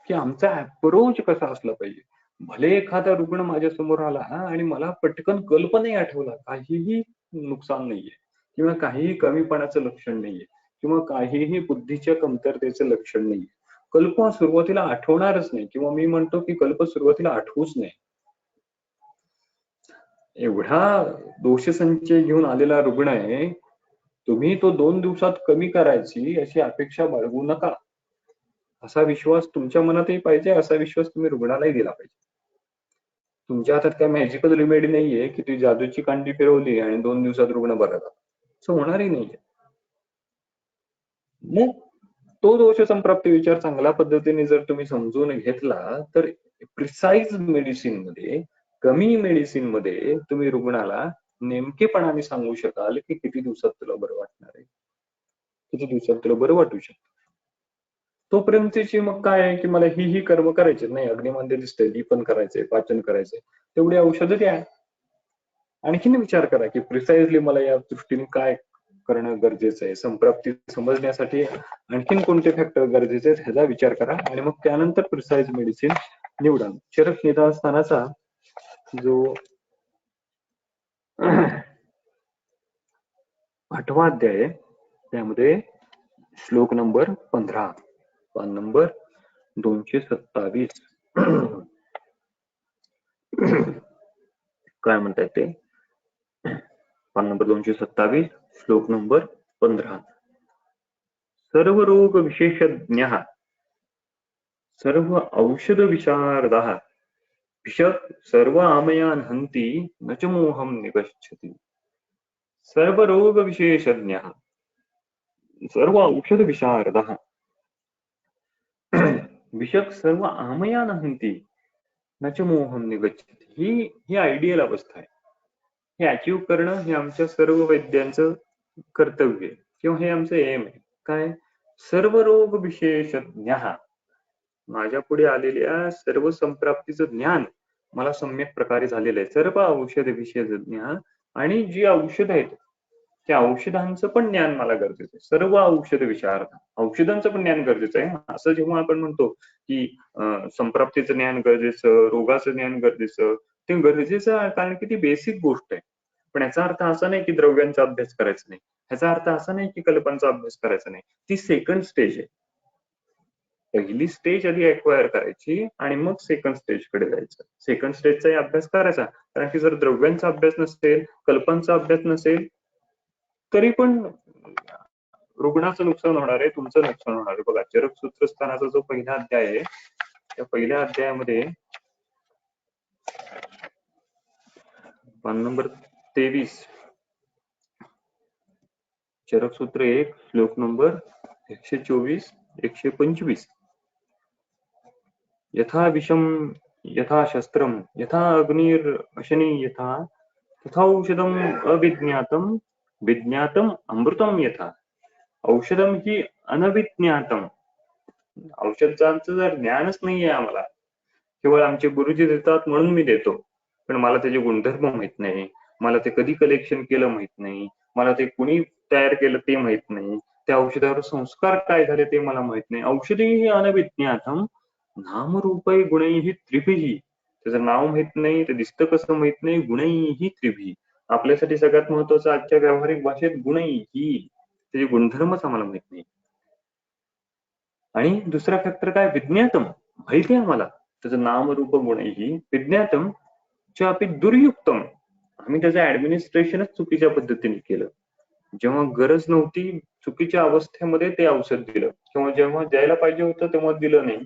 की आमचा अप्रोच कसा असला पाहिजे. भले एखादा रुग्ण माझ्या समोर आला आणि मला पटकन कल्प नाही आठवला, काहीही नुकसान नाहीये किंवा काहीही कमीपणाचं लक्षण नाहीये किंवा काहीही बुद्धीच्या कमतरतेचं लक्षण नाहीये. कल्प सुरुवातीला आठवणारच नाही किंवा मी म्हणतो की कल्प सुरुवातीला आठवूच नाही. एवढा दोषसंचय घेऊन आलेला रुग्ण आहे, तुम्ही तो 2 दिवसात कमी करायची अशी अपेक्षा बाळगू नका. असा विश्वास तुमच्या मनातही पाहिजे, असा विश्वास तुम्ही रुग्णालाही दिला पाहिजे. तुमच्या हातात काय मॅजिकल रिमेडी नाहीये की ती जादूची कांडी फिरवली आणि 2 दिवसात रुग्ण बरा झाला. असं होणारही नाहीये. मग तो दोष संप्राप्ती विचार चांगल्या पद्धतीने जर तुम्ही समजून घेतला तर प्रिसाइज मेडिसिन मध्ये, कमी मेडिसिन मध्ये तुम्ही रुग्णाला नेमकेपणाने सांगू शकाल की किती दिवसात तुला बरं वाटणार आहे, किती दिवसात तुला बरं वाटू शकतं. तोपर्यंतची मग काय आहे की मला ही कर्म करायची नाही, अग्निमध्ये दिसतंय ती पण करायचंय, पाचन करायचंय, तेवढी औषधं द्या. आणखीन विचार करा की प्रिसाइजली मला या दृष्टीने काय करणं गरजेचं आहे, संप्राप्ती समजण्यासाठी आणखीन कोणते फॅक्टर गरजेचे आहेत ह्याचा विचार करा आणि मग त्यानंतर प्रिसाइज मेडिसिन निवडा. चरक निधानस्थानाचा जो 8वा अध्याय आहे त्यामध्ये श्लोक नंबर 15, पान नंबर 227 काय म्हणताय ते, पान नंबर 227 श्लोक नंबर 15. सर्व रोग विशेषज्ञः सर्व औषध विशारदः विषक सर्व आमयान हंती न च मोहम निगच्छति. सर्व रोग विशेषज्ञः सर्व औषध विशारदः विषक सर्व आमयान हंती न च मोहम निगच्छति. ही आयडियल अवस्था आहे. हे अचीव करणं हे आमच्या सर्व वैद्यांचं कर्तव्य आहे किंवा हे आमचं एम आहे. काय, सर्व रोग विशेषज्ञ, माझ्या पुढे आलेल्या सर्व संप्राप्तीचं ज्ञान मला सम्यक प्रकारे झालेलं आहे. सर्व औषध विशेषज्ञ, आणि जी औषध आहेत त्या औषधांचं पण ज्ञान मला गरजेचं आहे. सर्व औषध विशारद, औषधांचं पण ज्ञान गरजेचं आहे. असं जेव्हा आपण म्हणतो की संप्राप्तीचं ज्ञान गरजेचं, रोगाचं ज्ञान गरजेचं, ते गरजेचं आहे कारण की ती बेसिक गोष्ट आहे. पण याचा अर्थ असा नाही की द्रव्यांचा अभ्यास करायचा नाही, ह्याचा अर्थ असा नाही की कल्पनांचा अभ्यास करायचा नाही. ती सेकंड स्टेज आहे. पहिली स्टेज आधी अक्वायर करायची आणि मग सेकंड स्टेज कडे जायचं. सेकंड स्टेजचा अभ्यास करायचा, कारण की जर द्रव्यांचा अभ्यास नसेल, कल्पनांचा अभ्यास नसेल, तरी पण रुग्णाचं नुकसान होणार आहे, तुमचं नुकसान होणार आहे. बघा, चरक सूत्रस्थानाचा जो पहिला अध्याय आहे त्या पहिल्या अध्यायामध्ये पान नंबर 23, चरक सूत्र 1 श्लोक नंबर 124 125. यथा विषम यथा शस्त्रम यथा अग्निर अशनी यथा तथा औषधम अविज्ञातम विज्ञातम अमृतम यथा. औषधम ही अनविज्ञातम, औषधांचं जर ज्ञानच नाहीये आम्हाला, केवळ आमचे गुरुजी देतात म्हणून मी देतो, पण मला त्याचे गुणधर्म माहित नाही, मला ते कधी कलेक्शन केलं माहित नाही, मला ते कुणी तयार केलं ते माहित नाही, त्या औषधावर संस्कार काय झाले ते मला माहित नाही. औषधी अनविज्ञातम नामरूपै गुणैहि त्रिभिः. त्याचं नाव माहित नाही, ते दिसतं कसं माहित नाही. गुणैहि त्रिभिः, आपल्यासाठी सगळ्यात महत्वाचं आजच्या व्यावहारिक भाषेत गुणैहि, त्याचे गुणधर्मच आम्हाला माहित नाही. आणि दुसरा फॅक्टर काय, विज्ञातम, माहिती आहे आम्हाला त्याचं नामरूप गुणैहि, विज्ञातम चापि दुर्युक्तम, आम्ही त्याचं ऍडमिनिस्ट्रेशनच चुकीच्या पद्धतीने केलं. जेव्हा गरज नव्हती चुकीच्या अवस्थेमध्ये ते औषध दिलं, किंवा जेव्हा द्यायला पाहिजे होतं तेव्हा दिलं नाही,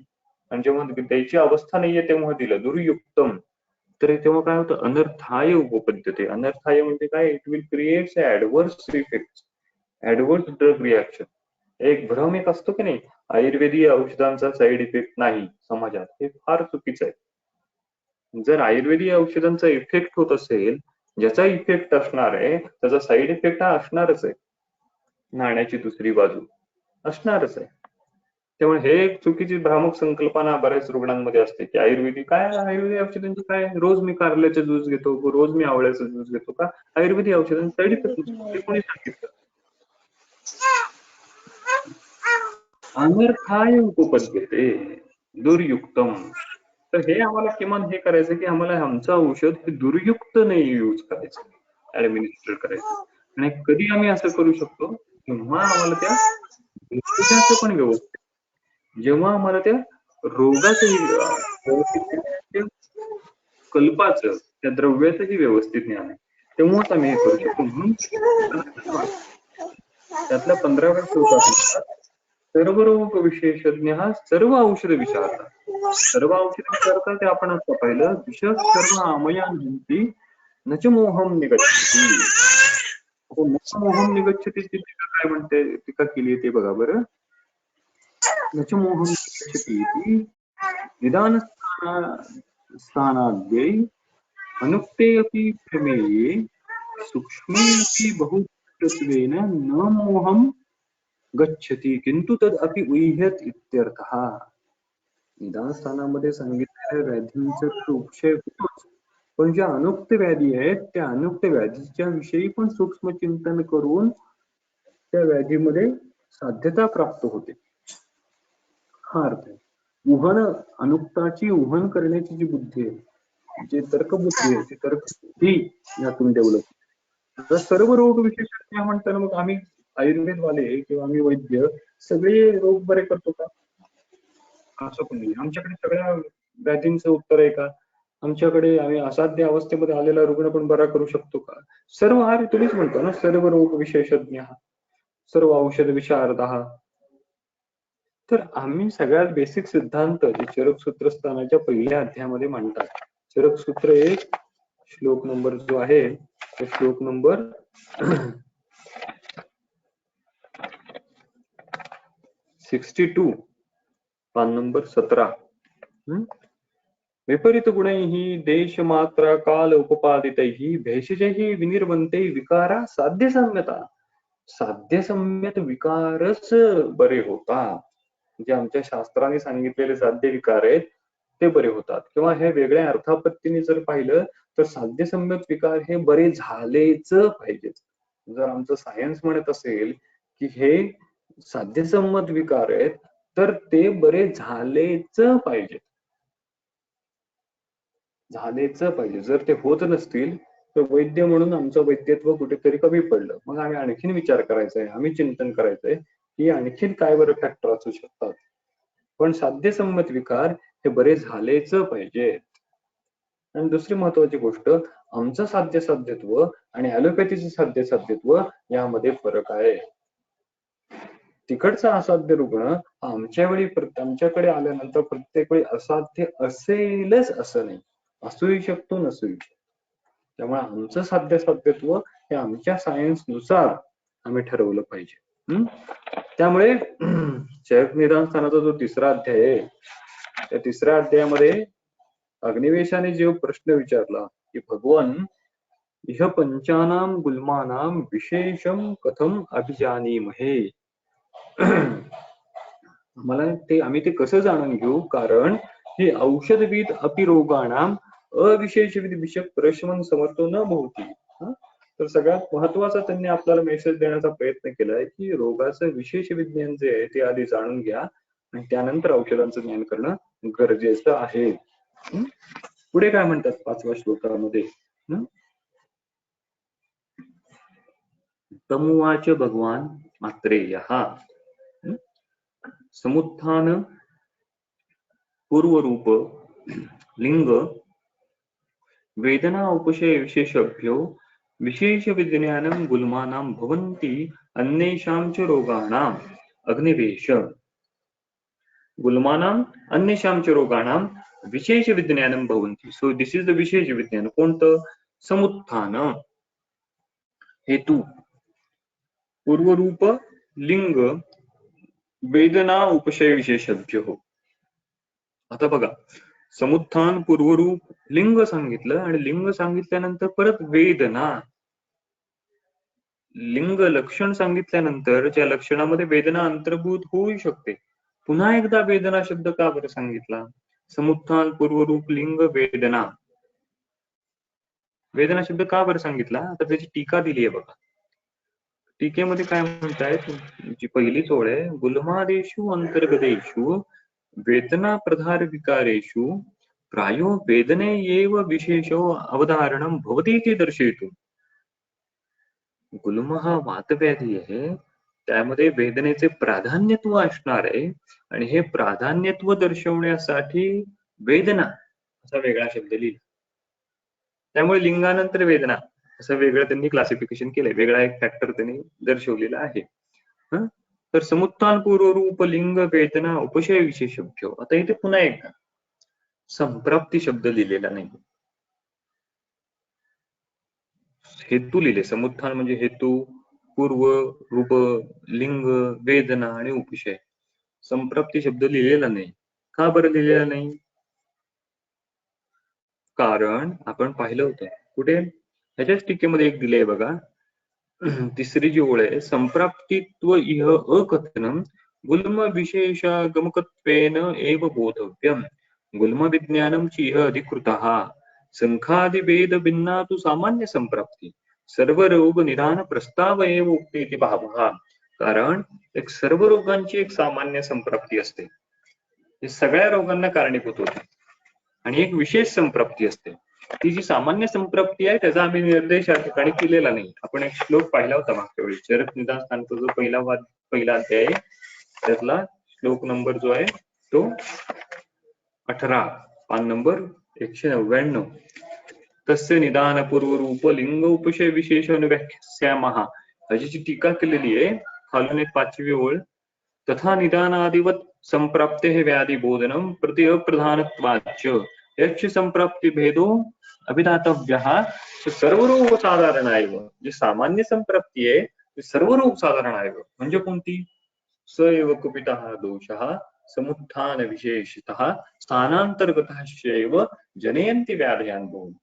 आणि जेव्हा द्यायची अवस्था नाहीये तेव्हा दिलं, दुर्युक्तम. तर तेव्हा काय होतं, अनर्थाय उपपद्यते. अनर्थाय म्हणजे काय, it will create adverse effect, adverse drug reaction. एक भ्रम एक असतो की नाही, आयुर्वेदीय औषधांचा साईड इफेक्ट नाही समाजात, हे फार चुकीचं आहे. जर आयुर्वेदीय औषधांचा इफेक्ट होत असेल, ज्याचा इफेक्ट असणार आहे त्याचा साईड इफेक्ट हा असणारच आहे, नाण्याची दुसरी बाजू असणारच आहे. त्यामुळे हे एक चुकीची भ्रामक संकल्पना बऱ्याच रुग्णांमध्ये असते की आयुर्वेदिक औषधांची काय, रोज मी कारल्याचा ज्यूस घेतो, रोज मी आवळ्याचा ज्यूस घेतो, का आयुर्वेदिक औषधांचा साईड इफेक्ट नसतो, ते कोणी सांगितलं. अनर्थाय उपपद्यते दुर्युक्तम. तर हे आम्हाला किमान हे करायचं की आम्हाला आमचं औषध हे दुर्युक्त नाही यूज करायचं, ऍडमिनिस्टर करायचं. आणि कधी आम्ही असं करू शकतो, तेव्हा आम्हाला त्या औषधाचं पण व्यवस्थित, जेव्हा आम्हाला त्या रोगाचंही व्यवस्थित, कल्पाचं, त्या द्रव्याचंही व्यवस्थित ज्ञान आहे, तेव्हाच आम्ही हे करू शकतो. म्हणून त्यातल्या 15व्या श्लोकात सर्व रोग विशेषज्ञ सर्व औषध विशारदा. सर्व औषध विशारदा ते आपण असं पाहिलं. विष सर्व आमयांती न च मोहम निगच्छति. न च मोहम निगच्छति ती टीका काय म्हणते, टीका केली ते बघा बरं. न च मोहम निगच्छति इति निदान स्थानाद्यै अनुक्ते अपि प्रमेये सूक्ष्मे अपि बहुत्वेन न मोहम गच्छति किंतु तद अपि उह्यत इत्यर्थः. निदान स्थानामध्ये सांगितलेल्या व्याधींचा तर उपशय होतोच, पण ज्या अनुक्त व्याधी आहेत त्या अनुक्त व्याधीच्या विषयी पण सूक्ष्म चिंतन करून त्या व्याधीमध्ये साध्यता प्राप्त होते, हा अर्थ आहे. उहन, अनुक्ताची उहन करण्याची जी बुद्धी आहे, जे तर्कबुद्धी आहे, ती तर्कबुद्धी यातून डेव्हलप. तर सर्व रोग विशेषज्ञ म्हणताना मग आम्ही आयुर्वेदवाले किंवा आम्ही वैद्य सगळे रोग बरे करतो का? असं पण नाही. आमच्याकडे सगळ्या व्याधींचं उत्तर आहे का? आमच्याकडे आम्ही असाध्य अवस्थेमध्ये आलेला रुग्ण पण बरा करू शकतो का? सर्व हा तुम्हीच म्हणतो ना, सर्व रोग विशेषज्ञ, सर्व औषध विशारद. तर आम्ही सगळ्यात बेसिक सिद्धांत जे चरकसूत्र स्थानाच्या पहिल्या अध्यायामध्ये मांडतात. चरकसूत्र 1 श्लोक नंबर जो आहे तो श्लोक नंबर 62 पान नंबर 17. विपरीत गुणैहि देशमात्र काल उपपादितैहि भेषजैहि विनिर्वन्ते विकारा साध्य सम्यता. साध्य सम्यत विकारच बरे होतात. जे आमच्या शास्त्राने सांगितलेले साध्य विकार आहेत ते बरे होतात. किंवा हे वेगळ्या अर्थापत्तीने जर पाहिलं तर साध्य सम्यत विकार हे बरे झालेच पाहिजेत. जर आमचं सायन्स म्हणत असेल की हे साध्यसंमत विकार आहेत तर ते बरे झालेच पाहिजेत, झालेच पाहिजे. जर ते होत नसतील तर वैद्य म्हणून आमचं वैद्यत्व कुठेतरी कमी पडलं. मग आम्ही आणखीन विचार करायचंय, आम्ही चिंतन करायचंय की आणखीन काय बरं फॅक्टर असू शकतात. पण साध्यसंमत विकार हे बरे झालेच पाहिजेत. आणि दुसरी महत्वाची गोष्ट, आमचं साध्यसाध्यत्व आणि ॲलोपॅथीचं साध्यसाध्यत्व यामध्ये फरक आहे. तिकडचा असाध्य रुग्ण आमच्याकडे आल्यानंतर प्रत्येक वेळी असाध्य असेलच असं नाही, असूही शकतो नसूही शकतो. त्यामुळे आमचं साध्यसाध्यत्व हे आमच्या सायन्स नुसार आम्ही ठरवलं पाहिजे. त्यामुळे चरक निदान स्थानाचा जो तिसरा अध्याय आहे त्या तिसऱ्या अध्यायामध्ये अग्निवेशाने जो प्रश्न विचारला की भगवान इह पंचानाम गुल्मानाम विशेषम कथम अभिजानीमहे, आम्ही ते कसं जाणून घेऊ, कारण हे औषधविद अपिरोगाणाम अविशेषविद विषय प्रशमन समर्थो न भवती. तर सगळ्यात महत्वाचा त्यांनी आपल्याला मेसेज देण्याचा प्रयत्न केलाय की रोगाचं विशेष विज्ञान जे आहे ते आधी जाणून घ्या आणि त्यानंतर औषधांचं ज्ञान करणं गरजेचं आहे. पुढे काय म्हणतात 5व्या श्लोकामध्ये, तमुवाच भगवान मात्रेयः समुत्थान पूर्वरूप लिंग वेदना उपशय विशेषभ्यो विशेष विज्ञानम गुल्मानाम भवन्ति अन्येषां च रोगाणाम अग्निवेश. गुल्मानाम अन्येषां च रोगाणाम विशेष विज्ञानम भवन्ति. सो दिस इज द विशेष विज्ञान. कोणतं? समुत्थान, हेतू, पूर्वरूप, लिंग, वेदना उपशय विशेषभ्य हो. आता बघा, समुत्थान, पूर्वरूप, लिंग सांगितलं आणि लिंग सांगितल्यानंतर परत वेदना, लिंग लक्षण सांगितल्यानंतर ज्या लक्षणामध्ये वेदना अंतर्भूत होऊ शकते, पुन्हा एकदा वेदना शब्द का बरं सांगितला? समुत्थान, पूर्वरूप, लिंग, वेदना, वेदना शब्द का बरं सांगितला? तर त्याची टीका दिली आहे बघा. टीकेमध्ये काय म्हणतायत, जी पहिलीच ओळ आहे, गुल्मादेशु अंतर्गतेषु वेदना प्रधार विकारेषु प्रायो वेदने एव विशेषो अवधारणं भवति इति दर्शयितुम्. गुल्म हा वातव्याधी आहे, त्यामध्ये वेदनेचे प्राधान्यत्व असणार आहे आणि हे प्राधान्यत्व दर्शवण्यासाठी वेदना असा वेगळा शब्द लिहिला. त्यामुळे लिंगानंतर वेदना असं वेगळं त्यांनी क्लासिफिकेशन केलंय, वेगळा एक फॅक्टर त्यांनी दर्शवलेला आहे. तर समुत्थान पूर्व रूप लिंग वेदना उपशय विशेषभ्य. आता इथे पुन्हा एकदा संप्राप्ती शब्द लिहिलेला नाही. हेतू लिहिले. समुत्थान म्हणजे हेतू, पूर्व, रूप, लिंग, वेदना आणि उपशय. संप्राप्ती शब्द लिहिलेला नाही. का बरं लिहिलेला नाही? कारण आपण पाहिलं होतं कुठे ह्याच्याच टीकेमध्ये एक दिलंय बघा. तिसरी जी ओळ आहे, संप्राप्तित्व इह अकथनम गुल्म विशेषागमकत्वेन एव बोधव्यम गुल्म विज्ञानम चिह अधिकृतः संखादिभेद भिन्ना तु सामान्य संप्राप्ती सर्व रोग निदान प्रस्ताव एव उक्ते इति भावः. कारण एक सर्व रोगांची एक सामान्य संप्राप्ती असते, हे सगळ्या रोगांना कारणीभूत होते, आणि एक विशेष संप्राप्ती असते. ती जी सामान्य संप्राप्ती आहे त्याचा आम्ही निर्देश या ठिकाणी केलेला नाही. आपण एक श्लोक पाहिला होता मागच्या वेळी, चरक निदान स्थानचा जो पहिला अध्याय आहे त्यातला श्लोक नंबर जो आहे तो 18, पान नंबर 199. तस्य निदान पूर्व रूप लिंग उपशय विशेषण व्याख्यास्यामः, ह्याची टीका केलेली आहे. खालून एक 5वी ओळ, तथा निदानादिवत संप्राप्तेः व्याधि बोधनम प्रति अप्रधानत्वाच्च यक्ष संप्राप्ती भेदो अभिधातव्यः सर्व रोग साधारण आहे. जे सामान्य संप्राप्ती आहे ते सर्व रोग साधारण आहे. म्हणजे कोणती? स एव कुपितः दोषः समुत्थान विशेषतः स्थानांतर्गतश्चैव जनयन्ति व्याधयानुभवम्.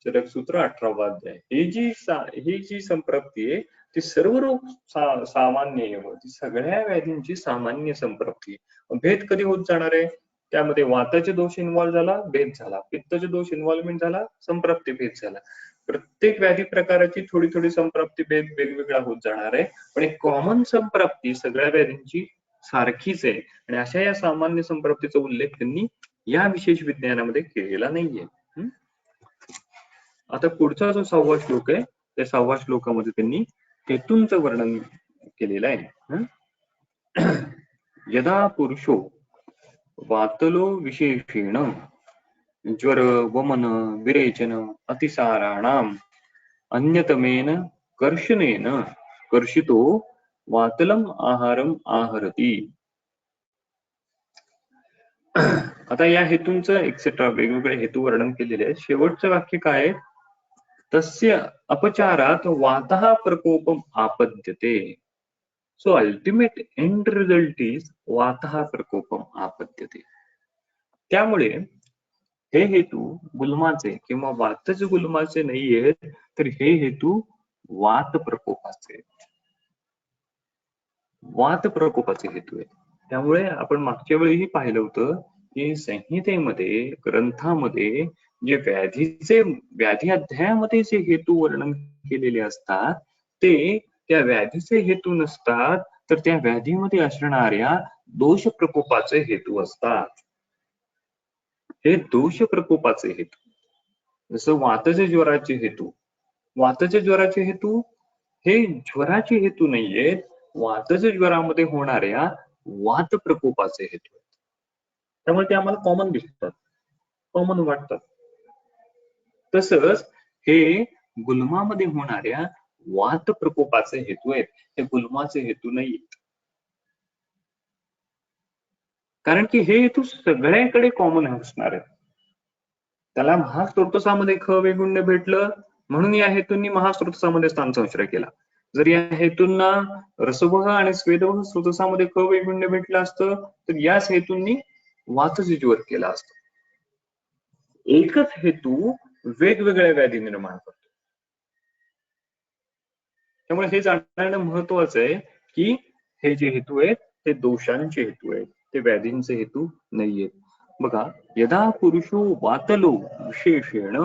चरक सूत्र 18वा अध्याय. ही जी संप्राप्ती आहे ती सर्व रोग सामान्य एव, ती सगळ्या व्याधींची सामान्य संप्राप्ती. भेद कधी होत जाणार आहे? त्यामध्ये वाताचे दोष इन्व्हॉल्व झाला, भेद झाला. पित्ताचे दोष इन्व्हॉल्वमेंट झाला, संप्राप्ती भेद झाला. प्रत्येक व्याधी प्रकाराची थोडी थोडी संप्राप्ती भेद वेगवेगळा होत जाणार आहे, पण एक कॉमन संप्राप्ती सगळ्या व्याधींची सारखीच आहे. आणि अशा या सामान्य संप्राप्तीचा उल्लेख त्यांनी या विशेष विज्ञानामध्ये केलेला नाहीये. आता पुढचा जो 6वा श्लोक आहे त्या 6व्या श्लोकामध्ये त्यांनी हेतूंचं वर्णन केलेलं आहे. यदा पुरुषो वातलो विशेषेण ज्वर वमन विरेचन अतिसाराणाम अन्यतमेन कर्षणेन कर्षितो वातलम आहारम आहरती. आता या हेतूंचं एक्सेट्रा वेगवेगळे हेतू वर्णन केलेले आहे. शेवटचं वाक्य काय आहे? तस्य अपचारात वातः प्रकोपम आपद्यते. So ultimate end result is वातः प्रकोपम आपद्यते. त्यामुळे हे हेतू गुल्माचे किंवा वातज गुल्माचे नाहीये, तर हे हेतू वात प्रकोपाचे हेतू आहे. त्यामुळे आपण मागच्या वेळीही पाहिलं होतं की संहितेमध्ये ग्रंथामध्ये जे व्याधी अध्यायामध्ये जे हेतू वर्णन केलेले असतात ते त्या व्याधीचे हेतू नसतात, तर त्या व्याधीमध्ये असणाऱ्या दोष प्रकोपाचे हेतू असतात. हे दोष प्रकोपाचे हेतू, जसं वातज ज्वराचे हेतू हे ज्वराचे हेतू नाहीये, वातज ज्वरामध्ये होणाऱ्या वात प्रकोपाचे हेतू आहेत. त्यामुळे ते आम्हाला कॉमन दिसतात, कॉमन वाटतात. तसंच हे गुल्मामध्ये होणाऱ्या वात प्रकोपाचे हेतू आहेत, हे गुल्माचे हेतू नाहीत. कारण की हे हेतू सगळ्याकडे कॉमन असणार आहेत. त्याला महास्त्रोतसामध्ये ख वैगुण्य भेटलं म्हणून या हेतूंनी महास्त्रोतसामध्ये स्थान संश्रय केला. जर या हेतूंना रसवह आणि स्वेदवह स्रोतसामध्ये ख वैगुण्य भेटलं असतं तर याच हेतूंनी वातजिज्वर केला असतं. एकच हेतू वेगवेगळ्या व्याधी निर्माण करतो. त्यामुळे हे जाणणं महत्वाचं आहे की हे जे हेतू आहेत ते दोषांचे हेतू आहेत, ते व्याधींचे हेतू नाहीयेत. बघा, यदा पुरुषो वातलो विशेषेण,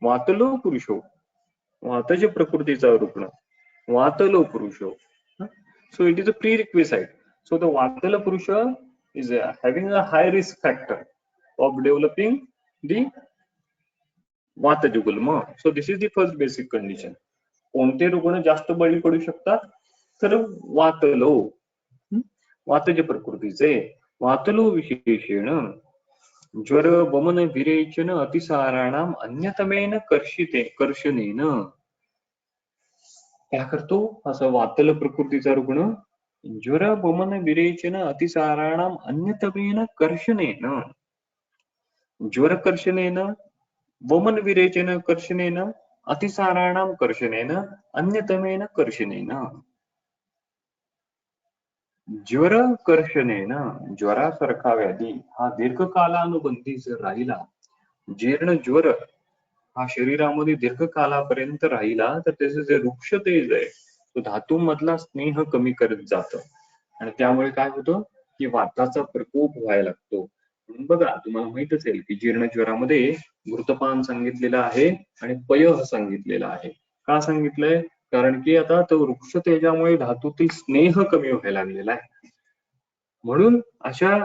वातलो पुरुषो, वातज प्रकृतीचा रुग्ण, वातलो पुरुषो. So it is a prerequisite. So the Vatala Purusha is having a high risk factor of developing the Vatajugulma. So this is the first basic condition. कोणते रुग्ण जास्त बळी पडू शकतात? तर वातलो, वातज प्रकृतीचे, वातलो विशेषेण ज्वर वमन विरेचन अतिसाराणाम अन्यतमेन कर्षणेन. काय करतो असं वातल प्रकृतीचा रुग्ण ज्वर वमन विरेचन अतिसाराणाम अन्यतमेन कर्षणेन ज्वरकर्षणेन वमन विरेचन कर्षणेन अतिसाराणाम कर्षणेन अन्यतमेन कर्षणेन ज्वर कर्षणेन ज्वरासारखा व्याधी हा दीर्घकालानुबंधी जर राहिला, जीर्ण ज्वर हा शरीरामध्ये दीर्घकालापर्यंत राहिला तर त्याचे जे वृक्ष तेज आहे तो धातूमधला स्नेह कमी करत जातं आणि त्यामुळे काय होतं की वाताचा प्रकोप व्हायला लागतो. म्हणून बघा तुम्हाला माहित असेल की जीर्ण ज्वरामध्ये घृतपान सांगितलेलं आहे आणि पयः सांगितलेलं आहे. का सांगितलंय? कारण की आता तो वृक्ष तेजामुळे धातूतील स्नेह कमी व्हायला लागलेला आहे. म्हणून अशा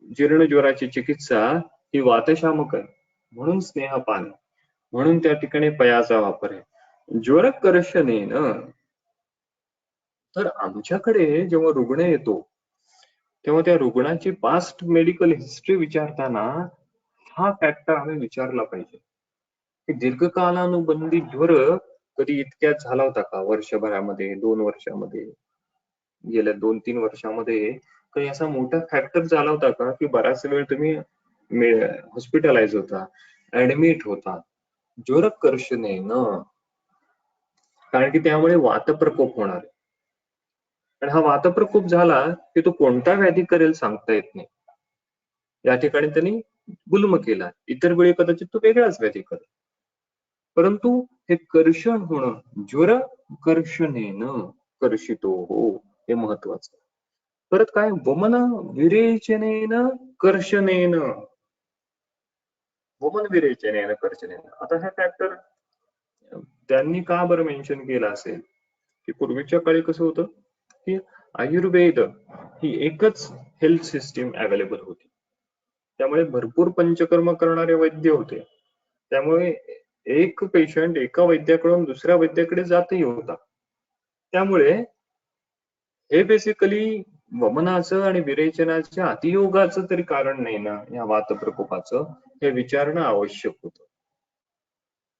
जीर्ण ज्वराची चिकित्सा ही वातशामक आहे, म्हणून स्नेहपान, म्हणून त्या ठिकाणी पयाचा वापर आहे. ज्वरकर्षणेन तर आमच्याकडे जेव्हा रुग्ण येतो तेव्हा त्या रुग्णाची पास्ट मेडिकल हिस्ट्री विचारताना हा फॅक्टर आम्ही विचारला पाहिजे की दीर्घकालानुबंधी ज्वर कधी इतक्यात झाला होता का? वर्षभरामध्ये, 2 वर्षामध्ये, गेल्या 2-3 वर्षामध्ये काही असा मोठा फॅक्टर झाला होता का की बराच वेळ तुम्ही हॉस्पिटलाइज होता, ऍडमिट होता ज्वरकर्षणेन? कारण की त्यामुळे वातप्रकोप होणार आहे आणि हा वातप्रकोप झाला की तो कोणता व्याधी करेल सांगता येत नाही. या ठिकाणी त्यांनी गुल्म केला, इतर वेळी कदाचित तो वेगळाच व्याधी करेल, परंतु हे कर्षण होणं, ज्वर कर्षणेन कर्षितो हो, हे महत्वाचं. परत काय? वमन विरेचनेन कर्षणेन, वमन विरेचनेन कर्षणेन. आता हे फॅक्टर त्यांनी का बरं मेन्शन केलं असेल की पूर्वीच्या काळी कसं होतं की आयुर्वेद ही एकच हेल्थ सिस्टीम अवेलेबल होती, त्यामुळे भरपूर पंचकर्म करणारे वैद्य होते, त्यामुळे एक पेशंट एका वैद्याकडून दुसऱ्या वैद्याकडे जातही होता. त्यामुळे हे बेसिकली वमनाचं आणि विरेचनाच्या अतियोगाचं तरी कारण नाही ना या वात प्रकोपाचं, हे विचारणं आवश्यक होतं.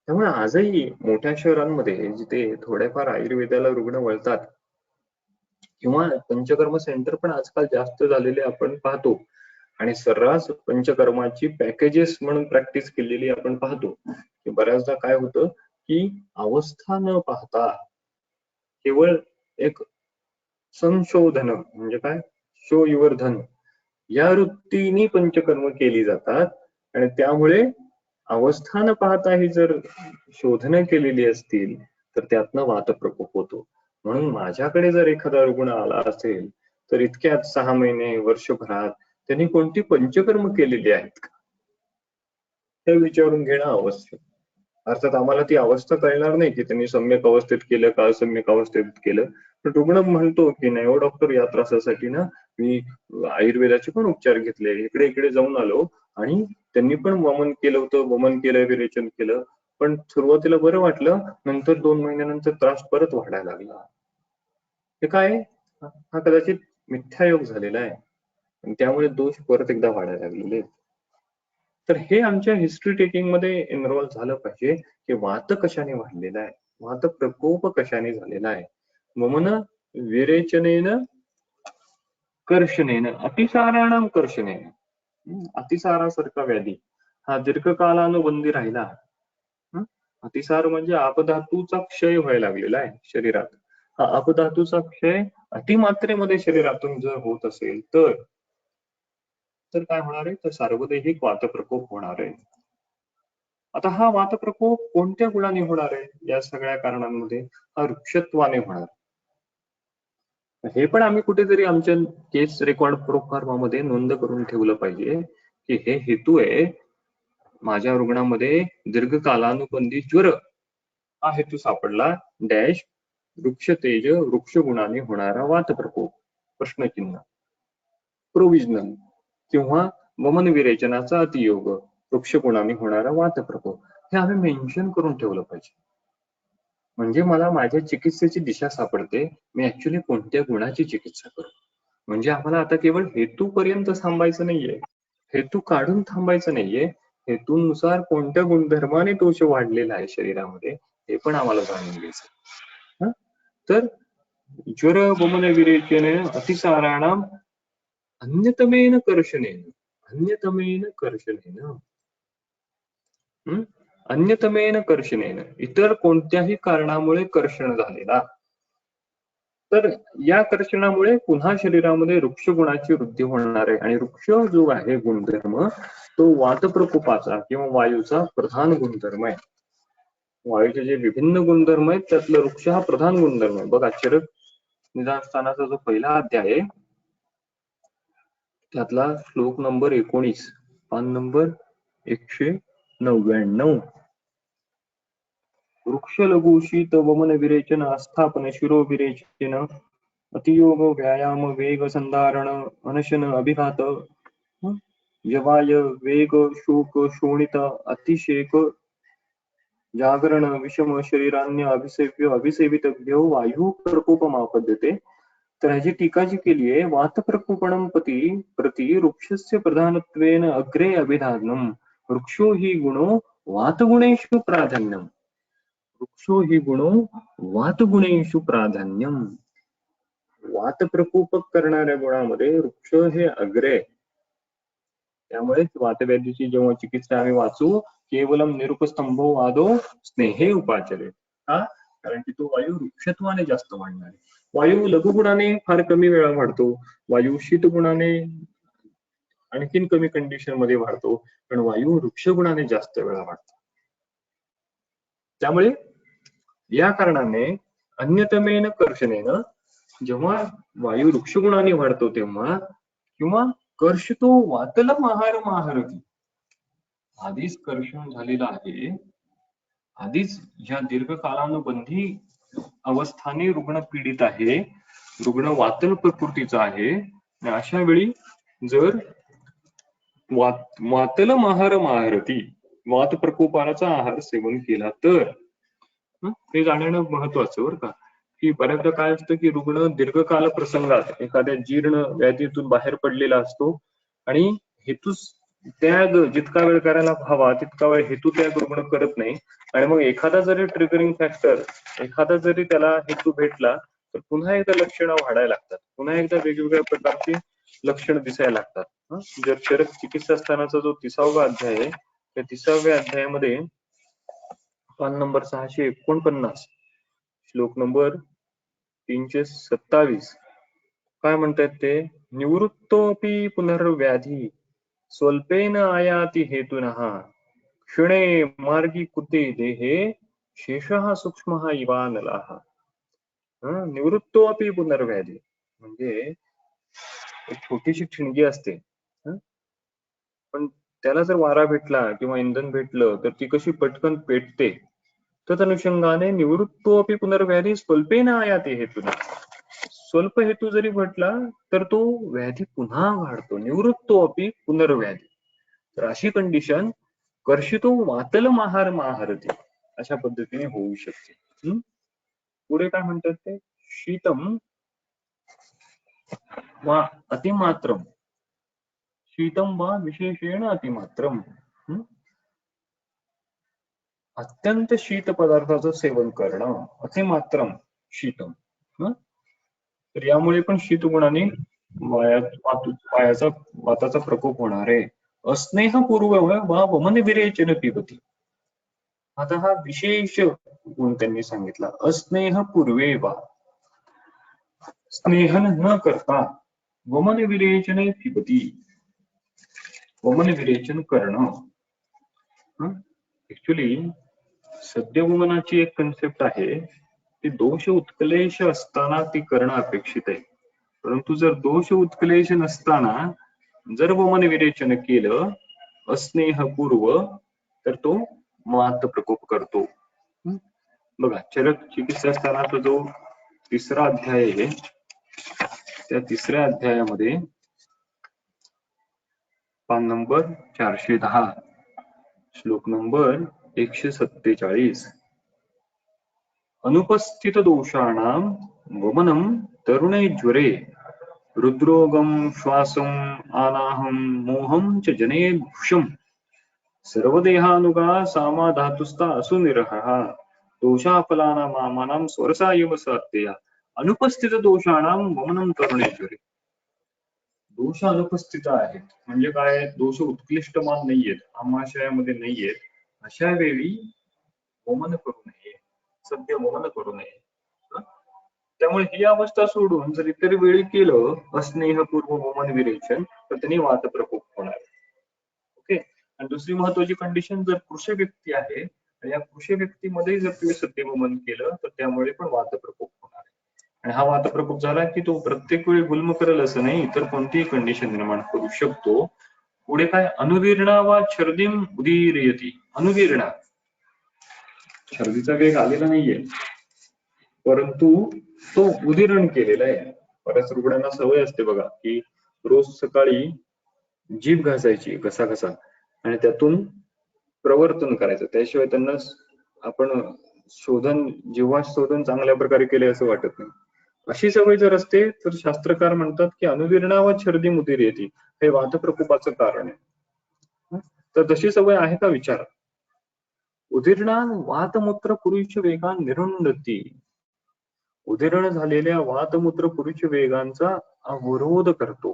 त्यामुळे आजही मोठ्या शहरांमध्ये जिथे थोड्याफार आयुर्वेदाला रुग्ण वळतात किंवा पंचकर्म सेंटर पण आजकाल जास्त झालेले आपण पाहतो आणि सर्रास पंचकर्माची पॅकेजेस म्हणून प्रॅक्टिस केलेली आपण पाहतो की बऱ्याचदा काय होतं की अवस्था न पाहता केवळ एक संशोधन म्हणजे काय, शो युअर धन, या वृत्तीने पंचकर्म केली जातात आणि त्यामुळे अवस्था न पाहता ही जर शोधनं केलेली असतील तर त्यातनं वातप्रकोप होतो. म्हणून माझ्याकडे जर एखादा रुग्ण आला असेल तर इतक्यात 6 महिने, वर्षभरात त्यांनी कोणती पंचकर्म केलेली आहेत का, हे विचारून घेणं आवश्यक. अर्थात आम्हाला ती अवस्था कळणार नाही की त्यांनी सम्यक अवस्थेत केलं का असम्यक अवस्थेत केलं, पण रुग्ण म्हणतो की नाही हो डॉक्टर, या त्रासासाठी ना मी आयुर्वेदाचे पण उपचार घेतले, इकडे इकडे जाऊन आलो आणि त्यांनी पण वमन केलं होतं, वमन केलं, विरेचन केलं, पण सुरुवातीला बरं वाटलं, नंतर 2 महिन्यानंतर त्रास परत वाढायला लागला. हे काय? हा कदाचित मिथ्यायोग झालेला आहे आणि त्यामुळे दोष परत एकदा वाढायला लागलेले. तर हे आमच्या हिस्ट्री टेकिंग मध्ये एनरोल झालं पाहिजे की वात कशाने वाढलेला आहे, वात प्रकोप कशाने झालेला आहे. वमन विरेचनेन कर्षणेन अतिसाराणाम कर्षणेन, अतिसारासारखा व्याधी हा दीर्घकालानुबंधी राहिला. अतिसार म्हणजे अपधातूचा क्षय व्हायला लागलेला आहे शरीरात. हा अपधातूचा क्षय अतिमात्रेमध्ये शरीरातून जर होत असेल तर काय होणार आहे, तर सार्वदेहिक वातप्रकोप होणार आहे. आता हा वातप्रकोप कोणत्या गुणाने होणार आहे? या सगळ्या कारणांमध्ये हा वृक्षत्वाने होणार. हे पण आम्ही कुठेतरी आमच्या केस रेकॉर्ड प्रोफार्मामध्ये नोंद करून ठेवलं पाहिजे की हे हेतू आहे माझ्या रुग्णामध्ये दीर्घकालानुबंधी ज्वर हा हेतू सापडला, डॅश वृक्ष तेज वृक्ष गुणाने होणारा वातप्रकोप प्रश्नचिन्ह, प्रोविजनल किंवा वमन विरेचनाचा अतियोग वृक्ष गुणाने होणारा वातप्रकोप, हे आम्ही मेन्शन करून ठेवलं पाहिजे. म्हणजे मला माझ्या चिकित्सेची दिशा सापडते, मी ऍक्च्युली कोणत्या गुणाची चिकित्सा करू. म्हणजे आम्हाला आता केवळ हेतूपर्यंत थांबायचं नाहीये, हेतू काढून थांबायचं नाहीये, हेतूनुसार कोणत्या गुणधर्माने दोष वाढलेला आहे शरीरामध्ये हे पण आम्हाला जाणून घ्यायचं. तर ज्वर वमन विरेचन अतिसाराणाम अन्यतमेन कर्षणेन अन्यतमेन कर्षणेन इतर कोणत्याही कारणामुळे कर्षण झालेला. तर या कर्षणामुळे पुन्हा शरीरामध्ये वृक्ष गुणाची वृद्धी होणार आहे. आणि वृक्ष जो आहे गुणधर्म तो वात प्रकोपाचा किंवा वायूचा प्रधान गुणधर्म आहे. वायूचे जे विभिन्न गुणधर्म आहेत त्यातला वृक्ष हा प्रधान गुणधर्म आहे. बघा, चरक निदान स्थानाचा जो पहिला अध्याय आहे त्यातला श्लोक नंबर 19, पान नंबर 199. वृक्ष लघु शीत वमन विरेचन आस्थापन शिरो विरेचन अतियोग व्यायाम वेग संधारण अनशन अभिघात यवाय वेग शोक शोणित अतिशेक जागरण विषम शरीरान्य अभिसेव्य अभिसेवितभ्यो वायु प्रकोपमापद्यते. तर ह्याची टीका जी केली आहे, वात प्रकोपणम प्रति वृक्षस्य प्रधानत्वेन अग्रे अभिधानम वृक्षो हि गुणो वातगुणेषु प्राधान्यम. वृक्षो हि गुणो वातगुणेषु प्राधान्यम. वात प्रकोपक करणाऱ्या गुणामध्ये वृक्ष हे अग्रे. त्यामुळे वातव्याधीची जेव्हा चिकित्सा आम्ही वाचू, केवलम निरुपस्तंभो वादो स्नेहे उपाचरे. हा, कारण की तो वायू वृक्षत्वाने जास्त वाढणार आहे. वायू लघुगुणाने फार कमी वेळा वाढतो, वायू शीत गुणाने आणखीन कमी कंडिशन मध्ये वाढतो, पण वायू वृक्ष गुणाने जास्त वेळा वाढतो. त्यामुळे या कारणाने अन्यतमेन कर्षणेन जेव्हा वायू वृक्ष गुणाने वाढतो तेव्हा किंवा कर्षतो वातल महार महारती. आधीच कर्षण झालेला आहे, आधीच या दीर्घकालानुबंधी अवस्थाने रुग्ण पीडित आहे, रुग्ण वातल प्रकृतीचा आहे. अशा वेळी जर वातल महार महारती वात प्रकोपाचा आहार सेवन केला तर हे जाणणं महत्वाचं बरं का, की बऱ्याचदा काय असतं की रुग्ण दीर्घकाल प्रसंगात एखाद्या जीर्ण व्याधीतून बाहेर पडलेला असतो आणि हेतू त्याग जितका वेळ करायला हवा तितका वेळ हेतू त्याग रुग्ण करत नाही. आणि मग एखादा जरी ट्रिगरिंग फॅक्टर, एखादा जरी त्याला हेतू भेटला तर पुन्हा एकदा लक्षणं वाढायला लागतात, पुन्हा एकदा वेगवेगळ्या प्रकारची लक्षणं दिसायला लागतात. जर चरक चिकित्सा स्थानाचा जो 30वा अध्याय आहे त्या 30व्या अध्यायामध्ये पान नंबर 649 श्लोक नंबर 327 काय म्हणतात ते, निवृत्तोपि पुनर्व्याधी स्वल्पेन आयाति हेतुनः क्षणे मार्गी कुते देहे शेषः सूक्ष्मः इवानलः. निवृत्तोपि पुनर्व्याधी म्हणजे एक छोटीशी ठिणगी असते, पण त्याला जर वारा भेटला किंवा इंधन भेटलं तर ती कशी पटकन पेटते. तद अनुषंगाने निवृत्तोपि पुनर्व्याधी स्वल्पेन आयाति हेतुना. स्वल्प हेतू जरी भेटला तर तो व्याधी पुन्हा वाढतो. निवृत्तोपि पुनर्व्याधी. तर अशी कंडिशन कर्षितो वातल महार महारती अशा पद्धतीने होऊ शकते. पुढे काय म्हणतात ते, शीतम वा अतिमात्रम, शीतम वा विशेषेण अतिमात्रम. अत्यंत शीत पदार्थाचं सेवन करणं, अतिमात्रम शीतम. तर यामुळे पण शीतगुणाने वाताचा प्रकोप होणार आहे. अस्नेहपूर्व वा वमन विरेचन पिबती. आता हा विशेष गुण त्यांनी सांगितला. अस्नेहपूर्वे वा, स्नेहन न करता वमन विरेचन पिबती, वमन विरेचन करणं. ऍक्च्युली सद्यवमनाची एक कन्सेप्ट आहे, ती दोष उत्कलेश असताना ती करणं अपेक्षित आहे. परंतु जर दोष उत्कलेश नसताना जर वमन विरेचन केलं अस्नेहपूर्व तर तो वात प्रकोप करतो. बघा, चरक चिकित्सा स्थानाचा जो 3रा अध्याय आहे त्या 3ऱ्या अध्यायामध्ये पान नंबर 410 श्लोक नंबर 147 अनुपस्थित दोषाणां वमनम तरुणे ज्वरे रुद्रोगम श्वासम आनाहम मोहम च जनेभुषम सर्वदेहानुगा सामा धातुस्था असुनिरहः दोषाफलाना मामानां स्वरसायव सात्यया. अनुपस्थित दोषाणां वमनं करुणेश्वरी. दोष अनुपस्थित आहेत म्हणजे काय, दोष उत्कृष्टमान नाहीयेत, आमाशयामध्ये नाहीयेत, अशा वेळी वमन करू नये, सध्य वमन करू नये. त्यामुळे ही अवस्था सोडून जर इतर वेळी केलं अस्नेहपूर्व वमन विरेचन तर त्यांनी वात प्रकोप होणार. ओके. आणि दुसरी महत्वाची कंडिशन, जर कृश व्यक्ती आहे आणि या कृश व्यक्तीमध्ये जर तुम्ही सध्य वमन केलं तर त्यामुळे पण वात प्रकोप होणार. आणि हा वात प्रकोप झाला की तो प्रत्येक वेळी गुल्म करेल असं नाही, इतर कोणतीही कंडिशन निर्माण करू शकतो. पुढे काय, अनुवीरणा वा छर्दीम उदीरयती. अनुवीरणा, छर्दीचा वेग आलेला नाहीये परंतु तो उदीरण केलेला आहे. बऱ्याच रुग्णांना सवय असते बघा की रोज सकाळी जीभ घासायची घसा आणि त्यातून प्रवर्तन करायचं, त्याशिवाय त्यांना आपण जेव्हा शोधन चांगल्या प्रकारे केले असं वाटत नाही. अशी सवय जर असते तर शास्त्रकार म्हणतात की अनुवीरणा व छर्दी मुदीर येते, हे वात प्रकोपाचं कारण आहे. तर तशी सवय आहे का विचार. उदीरणा वातमूत्र पुरुष वेगान निरुंदती. उदीर्ण झालेल्या वातमूत्र पुरुष वेगांचा अवरोध करतो,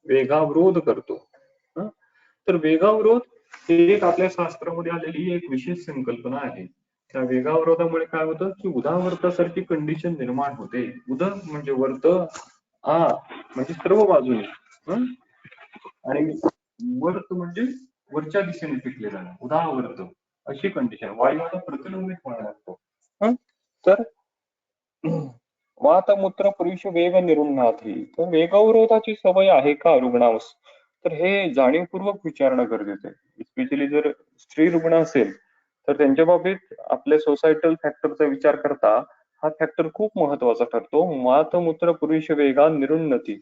वेगावरोध करतो. तर वेगावरोध ही एक आपल्या शास्त्रामध्ये आलेली एक विशेष संकल्पना आहे. त्या वेगावरोधामुळे काय होतं की उदावर्तासारखी कंडिशन निर्माण होते. उद म्हणजे वर्त, आ म्हणजे सर्व बाजूने, आणि वर्त म्हणजे वरच्या दिशेने फिरलेला उदावर्त, अशी कंडिशन वायूला प्रतिलंबित व्हायला लागतो. तर वातमूत्र पुरुष वेग निरुन्नाथी. तर वेगावरोधाची सवय आहे का रुग्णास, तर हे जाणीवपूर्वक विचारणं गरजेचं आहे. स्पेशली जर स्त्री रुग्ण असेल तर त्यांच्या बाबतीत आपल्या सोसायटल फॅक्टरचा विचार करता हा फॅक्टर खूप महत्वाचा ठरतो. वातमूत्र पुरुष वेगा निरुन्नती.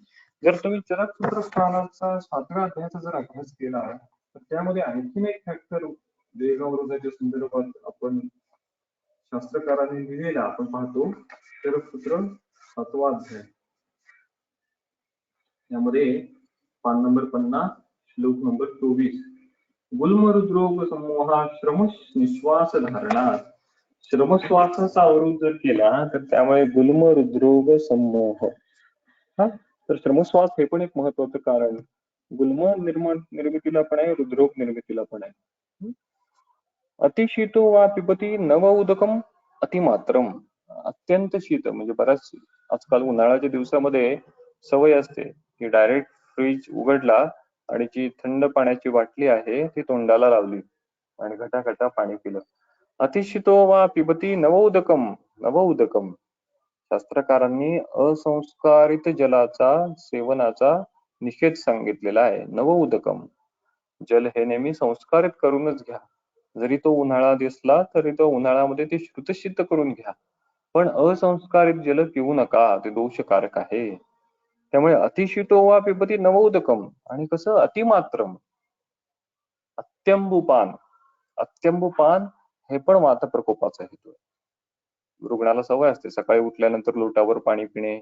जर तुम्ही चरकसूत्र स्थानाचा 7व्या अध्यायाचा जर अभ्यास केला तर त्यामध्ये आणखीन एक फॅक्टर वेगावरोधाच्या संदर्भात आपण शास्त्रकारांनी लिहिलेला आपण पाहतो. चरकसूत्र 7वा अध्याय, यामध्ये पान नंबर 50 श्लोक नंबर 24. गुल्म हृद्रोग समूहा श्रम निश्वास धारणा. श्रमश्वासाचा अवरोध जर केला तर त्यामुळे गुल्म हृद्रोग समूह. तर श्रमश्वास हे पण एक महत्वाचं कारण, गुल्म निर्मितीला पण आहे, हृद्रोग निर्मितीला पण आहे. अतिशीतो वा पिबती नव उदकम अतिमात्रम. अत्यंत शीत म्हणजे बऱ्याच आजकाल उन्हाळ्याच्या दिवसामध्ये सवय असते की डायरेक्ट फ्रीज उघडला आणि जी थंड पाण्याची बाटली आहे ती तोंडाला लावली आणि घटाघटा पाणी पिलं. अतिशीतो वा पिबती नवउदकम. शास्त्रकारांनी असंस्कारित जलाचा सेवनाचा निषेध सांगितलेला आहे. नवउदकम, जल हे नेहमी संस्कारित करूनच घ्या. जरी तो उन्हाळा दिसला तरी तो उन्हाळ्यामध्ये ते श्रुतसिद्ध करून घ्या, पण असंस्कारित जल पिऊ नका, ते दोषकारक आहे. त्यामुळे अतिशीतो वा पिबती नवउदकम. आणि कसं, अतिमात्रम, अत्यंबुपान हे पण वात प्रकोपाचा हेतू आहे. रुग्णाला सवय असते सकाळी उठल्यानंतर लोटाभर पाणी पिणे,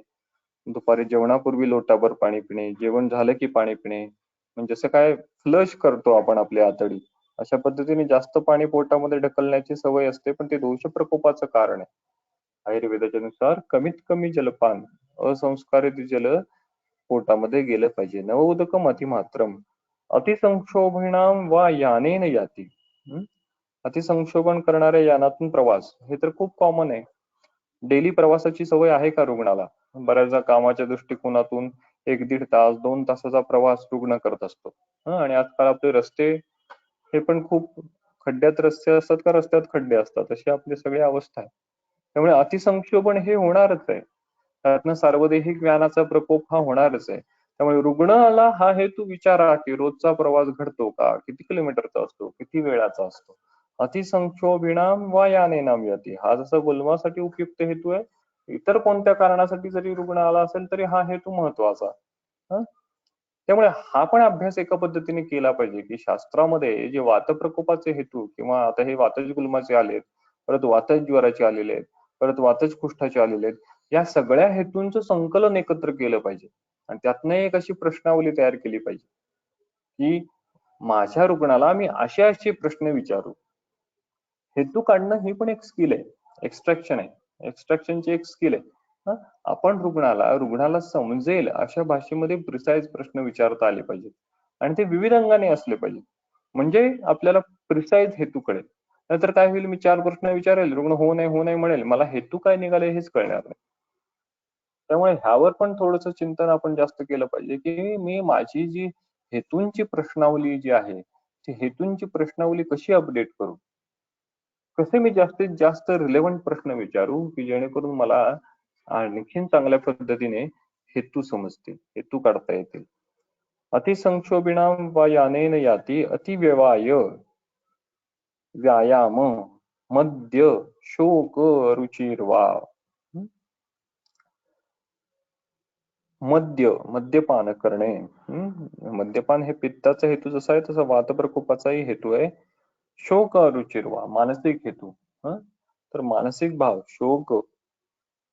दुपारी जेवणापूर्वी लोटाभर पाणी पिणे, जेवण झालं की पाणी पिणे, म्हणजे जसं काय फ्लश करतो आपण आपली आतडी, अशा पद्धतीने जास्त पाणी पोटामध्ये ढकलण्याची सवय असते, पण ते दोष प्रकोपाचं कारण आहे. आयुर्वेदाच्या नुसार कमीत कमी जलपान, असंस्कारित जल पोटामध्ये गेलं पाहिजे. नवउदकम अतिमात्रम. अतिसंक्षोभिणाम वा यानेन याती. अतिसंक्षोभन करणाऱ्या यानातून प्रवास हे तर खूप कॉमन आहे. डेली प्रवासाची सवय आहे का रुग्णाला. बऱ्याचदा कामाच्या दृष्टिकोनातून 1-1.5 तास 2 तासाचा प्रवास रुग्ण करत असतो. आणि आजकाल आपले रस्ते हे पण खूप खड्ड्यात रस्ते असतात का रस्त्यात खड्डे असतात, अशी आपली सगळी अवस्था आहे. त्यामुळे अतिसंक्षोभन हे होणारच आहे. त्यातनं सार्वदेहिक व्यानाचा प्रकोप हा होणारच आहे. त्यामुळे रुग्णाला हा हेतू विचारा की रोजचा प्रवास घडतो का, किती किलोमीटरचा असतो, किती वेळाचा असतो. अतिसंक्षोभिणाम वा यानेनाम याती, हा जसा गुल्मासाठी उपयुक्त हेतू आहे, इतर कोणत्या कारणासाठी जरी रुग्ण आला असेल तरी हा हेतू महत्वाचा. त्यामुळे हा पण अभ्यास एका पद्धतीने केला पाहिजे की शास्त्रामध्ये जे वात प्रकोपाचे हेतू, किंवा आता हे वातज गुल्माचे आलेत, परत वातज ज्वराचे आलेले आहेत, परत वातज कुष्ठाचे आलेले आहेत, या सगळ्या हेतूंचं संकलन एकत्र केलं पाहिजे. आणि त्यातनं एक अशी प्रश्नावली तयार केली पाहिजे की माझ्या रुग्णाला मी असे प्रश्न विचारू. हेतू काढणं ही पण एक स्किल आहे, एक्स्ट्रॅक्शनची एक स्किल आहे. आपण रुग्णाला समजेल अशा भाषेमध्ये प्रिसाइज प्रश्न विचारता आले पाहिजेत आणि ते विविध अंगाने असले पाहिजेत. म्हणजे आपल्याला प्रिसाइज हेतू कळेल. नाहीतर काय होईल, मी 4 प्रश्न विचारेल, रुग्ण हो नाही म्हणेल, मला हेतू काय निघाले हेच कळणार नाही. त्यामुळे ह्यावर पण थोडंसं चिंतन आपण जास्त केलं पाहिजे, की मी माझी जी हेतूंची प्रश्नावली जी आहे, ती हेतूंची प्रश्नावली कशी अपडेट करू? कसे मी जास्तीत जास्त रिलेव्हंट प्रश्न विचारू, की जेणेकरून मला आणखीन चांगल्या पद्धतीने हेतू समजतील, हेतू काढता येतील. अतिसंक्षोभिणां वा यानेन याती अतिव्यवाय व्यायाम मद्य शोक रुचिर्वा. मद्यपान करणे. मद्यपान हे पित्ताचा हेतू जसा आहे तसा वातप्रकोपाचाही हेतू आहे. शोक रुचिर्वा मानसिक हेतू. तर मानसिक भाव शोक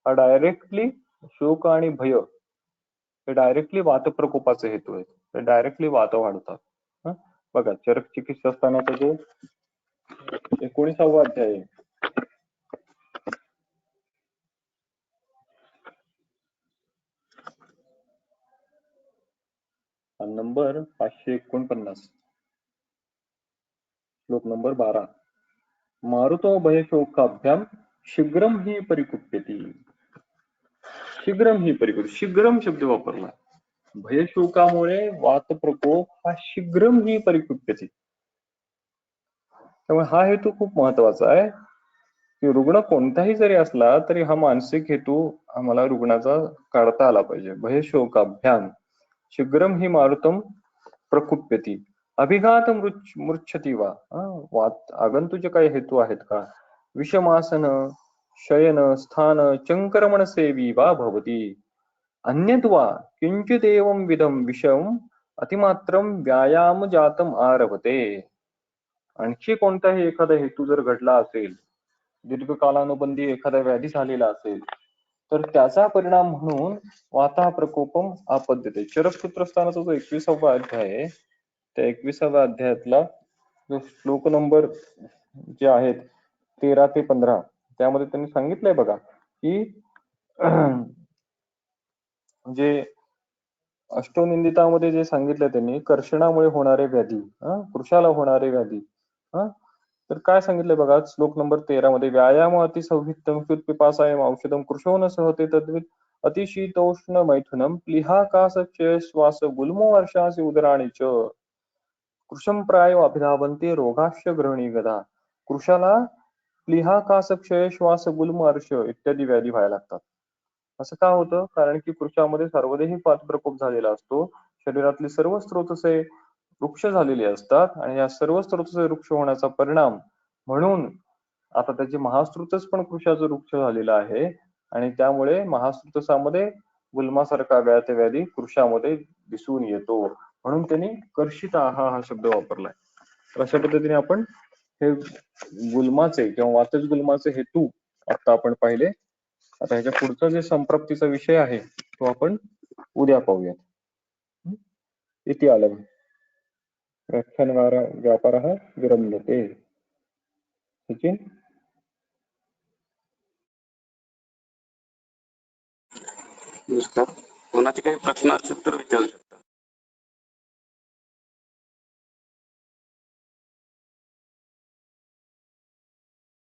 हा डायरेक्टली, शोक आणि भय हे डायरेक्टली वातप्रकोपाचे हेतू आहेत. ते डायरेक्टली वात वाढतात. बघा, चरक चिकित्सा स्थानाचा जो 19वा अध्याय आहे, नंबर 549, श्लोक नंबर 12. मारुतो भयशोकाभ्याम शीघ्रम ही परिकुप्यति. शीघ्रम ही परिकुप्यति, शीघ्रम शब्द वापरला. भयशोकामुळे वातप्रकोप हा शीघ्रम ही परिकुप्यति. त्यामुळे हा हेतू खूप महत्वाचा आहे, की रुग्ण कोणताही जरी असला तरी हा मानसिक हेतू आम्हाला रुग्णाचा काढता आला पाहिजे. भयशोकाभ्याम शीघ्रम ही मारुतम प्रकुप्यति अभिघात मूर्छति वा. आगंतुचे काही हेतू आहेत का? विषमासन शयन स्थान चंक्रमण सेवी वा भवती अन्यद्वा किंचिदेवं विधम विषम अतिमात्रम व्यायाम जातम आरभते. आणखी कोणताही एखादा हेतू जर घडला असेल, दीर्घकालानुबंधी एखादा व्याधी झालेला असेल, तर त्याचा परिणाम म्हणून वाता प्रकोपम आपद्यते. चरकसूत्रस्थानाचा जो 21वा अध्याय आहे, त्या 21व्या अध्यायातला जो श्लोक नंबर जे आहेत 13 ते 15, त्यामध्ये त्यांनी सांगितलंय बघा, की म्हणजे अष्टोनिंदितामध्ये जे सांगितलंय त्यांनी, कर्षणामुळे होणारे व्याधी, पुरुषाला होणारे व्याधी, तर काय सांगितलंय बघा, श्लोक नंबर 13 मध्ये, व्यायाम अतिसौहित्यम पिपासायम औषधम कृशो न सहते तद्वित अतिशीतोष्ण मैथुनम प्लिहाकाश क्षय श्वास गुल्मो वर्षासी उदराणी च कृशम प्राय अभिधावंती रोगाश्य ग्रहणी गदा. कृशाला प्लिहाकाश क्षय श्वास गुल्म अर्श इत्यादी व्याधी व्हायला लागतात. असं का होतं? कारण की कृशामध्ये सर्वदेही वातप्रकोप झालेला असतो. शरीरातले सर्व स्त्रोतसे वृक्ष झालेले असतात आणि या सर्व स्त्रोतसे वृक्ष होण्याचा परिणाम म्हणून आता त्याचे महास्त्रोतच पण कृशाचं वृक्ष झालेला आहे आणि त्यामुळे महास्त्रोतसामध्ये गुल्मासारखा व्याधी कृशामध्ये दिसून येतो. म्हणून त्यांनी कर्षित हा शब्द वापरलाय. तर अशा पद्धतीने आपण हे गुल्माचे किंवा वातज गुल्माचे हेतू आता आपण पाहिले. आता ह्याच्या पुढचा जे संप्राप्तीचा विषय आहे तो आपण उद्या पाहूयात. इति आलं व्यापारः विरम्यते. सचिन. नमस्कार. कोणाचे काही प्रश्न असतील तर विचारू शकता.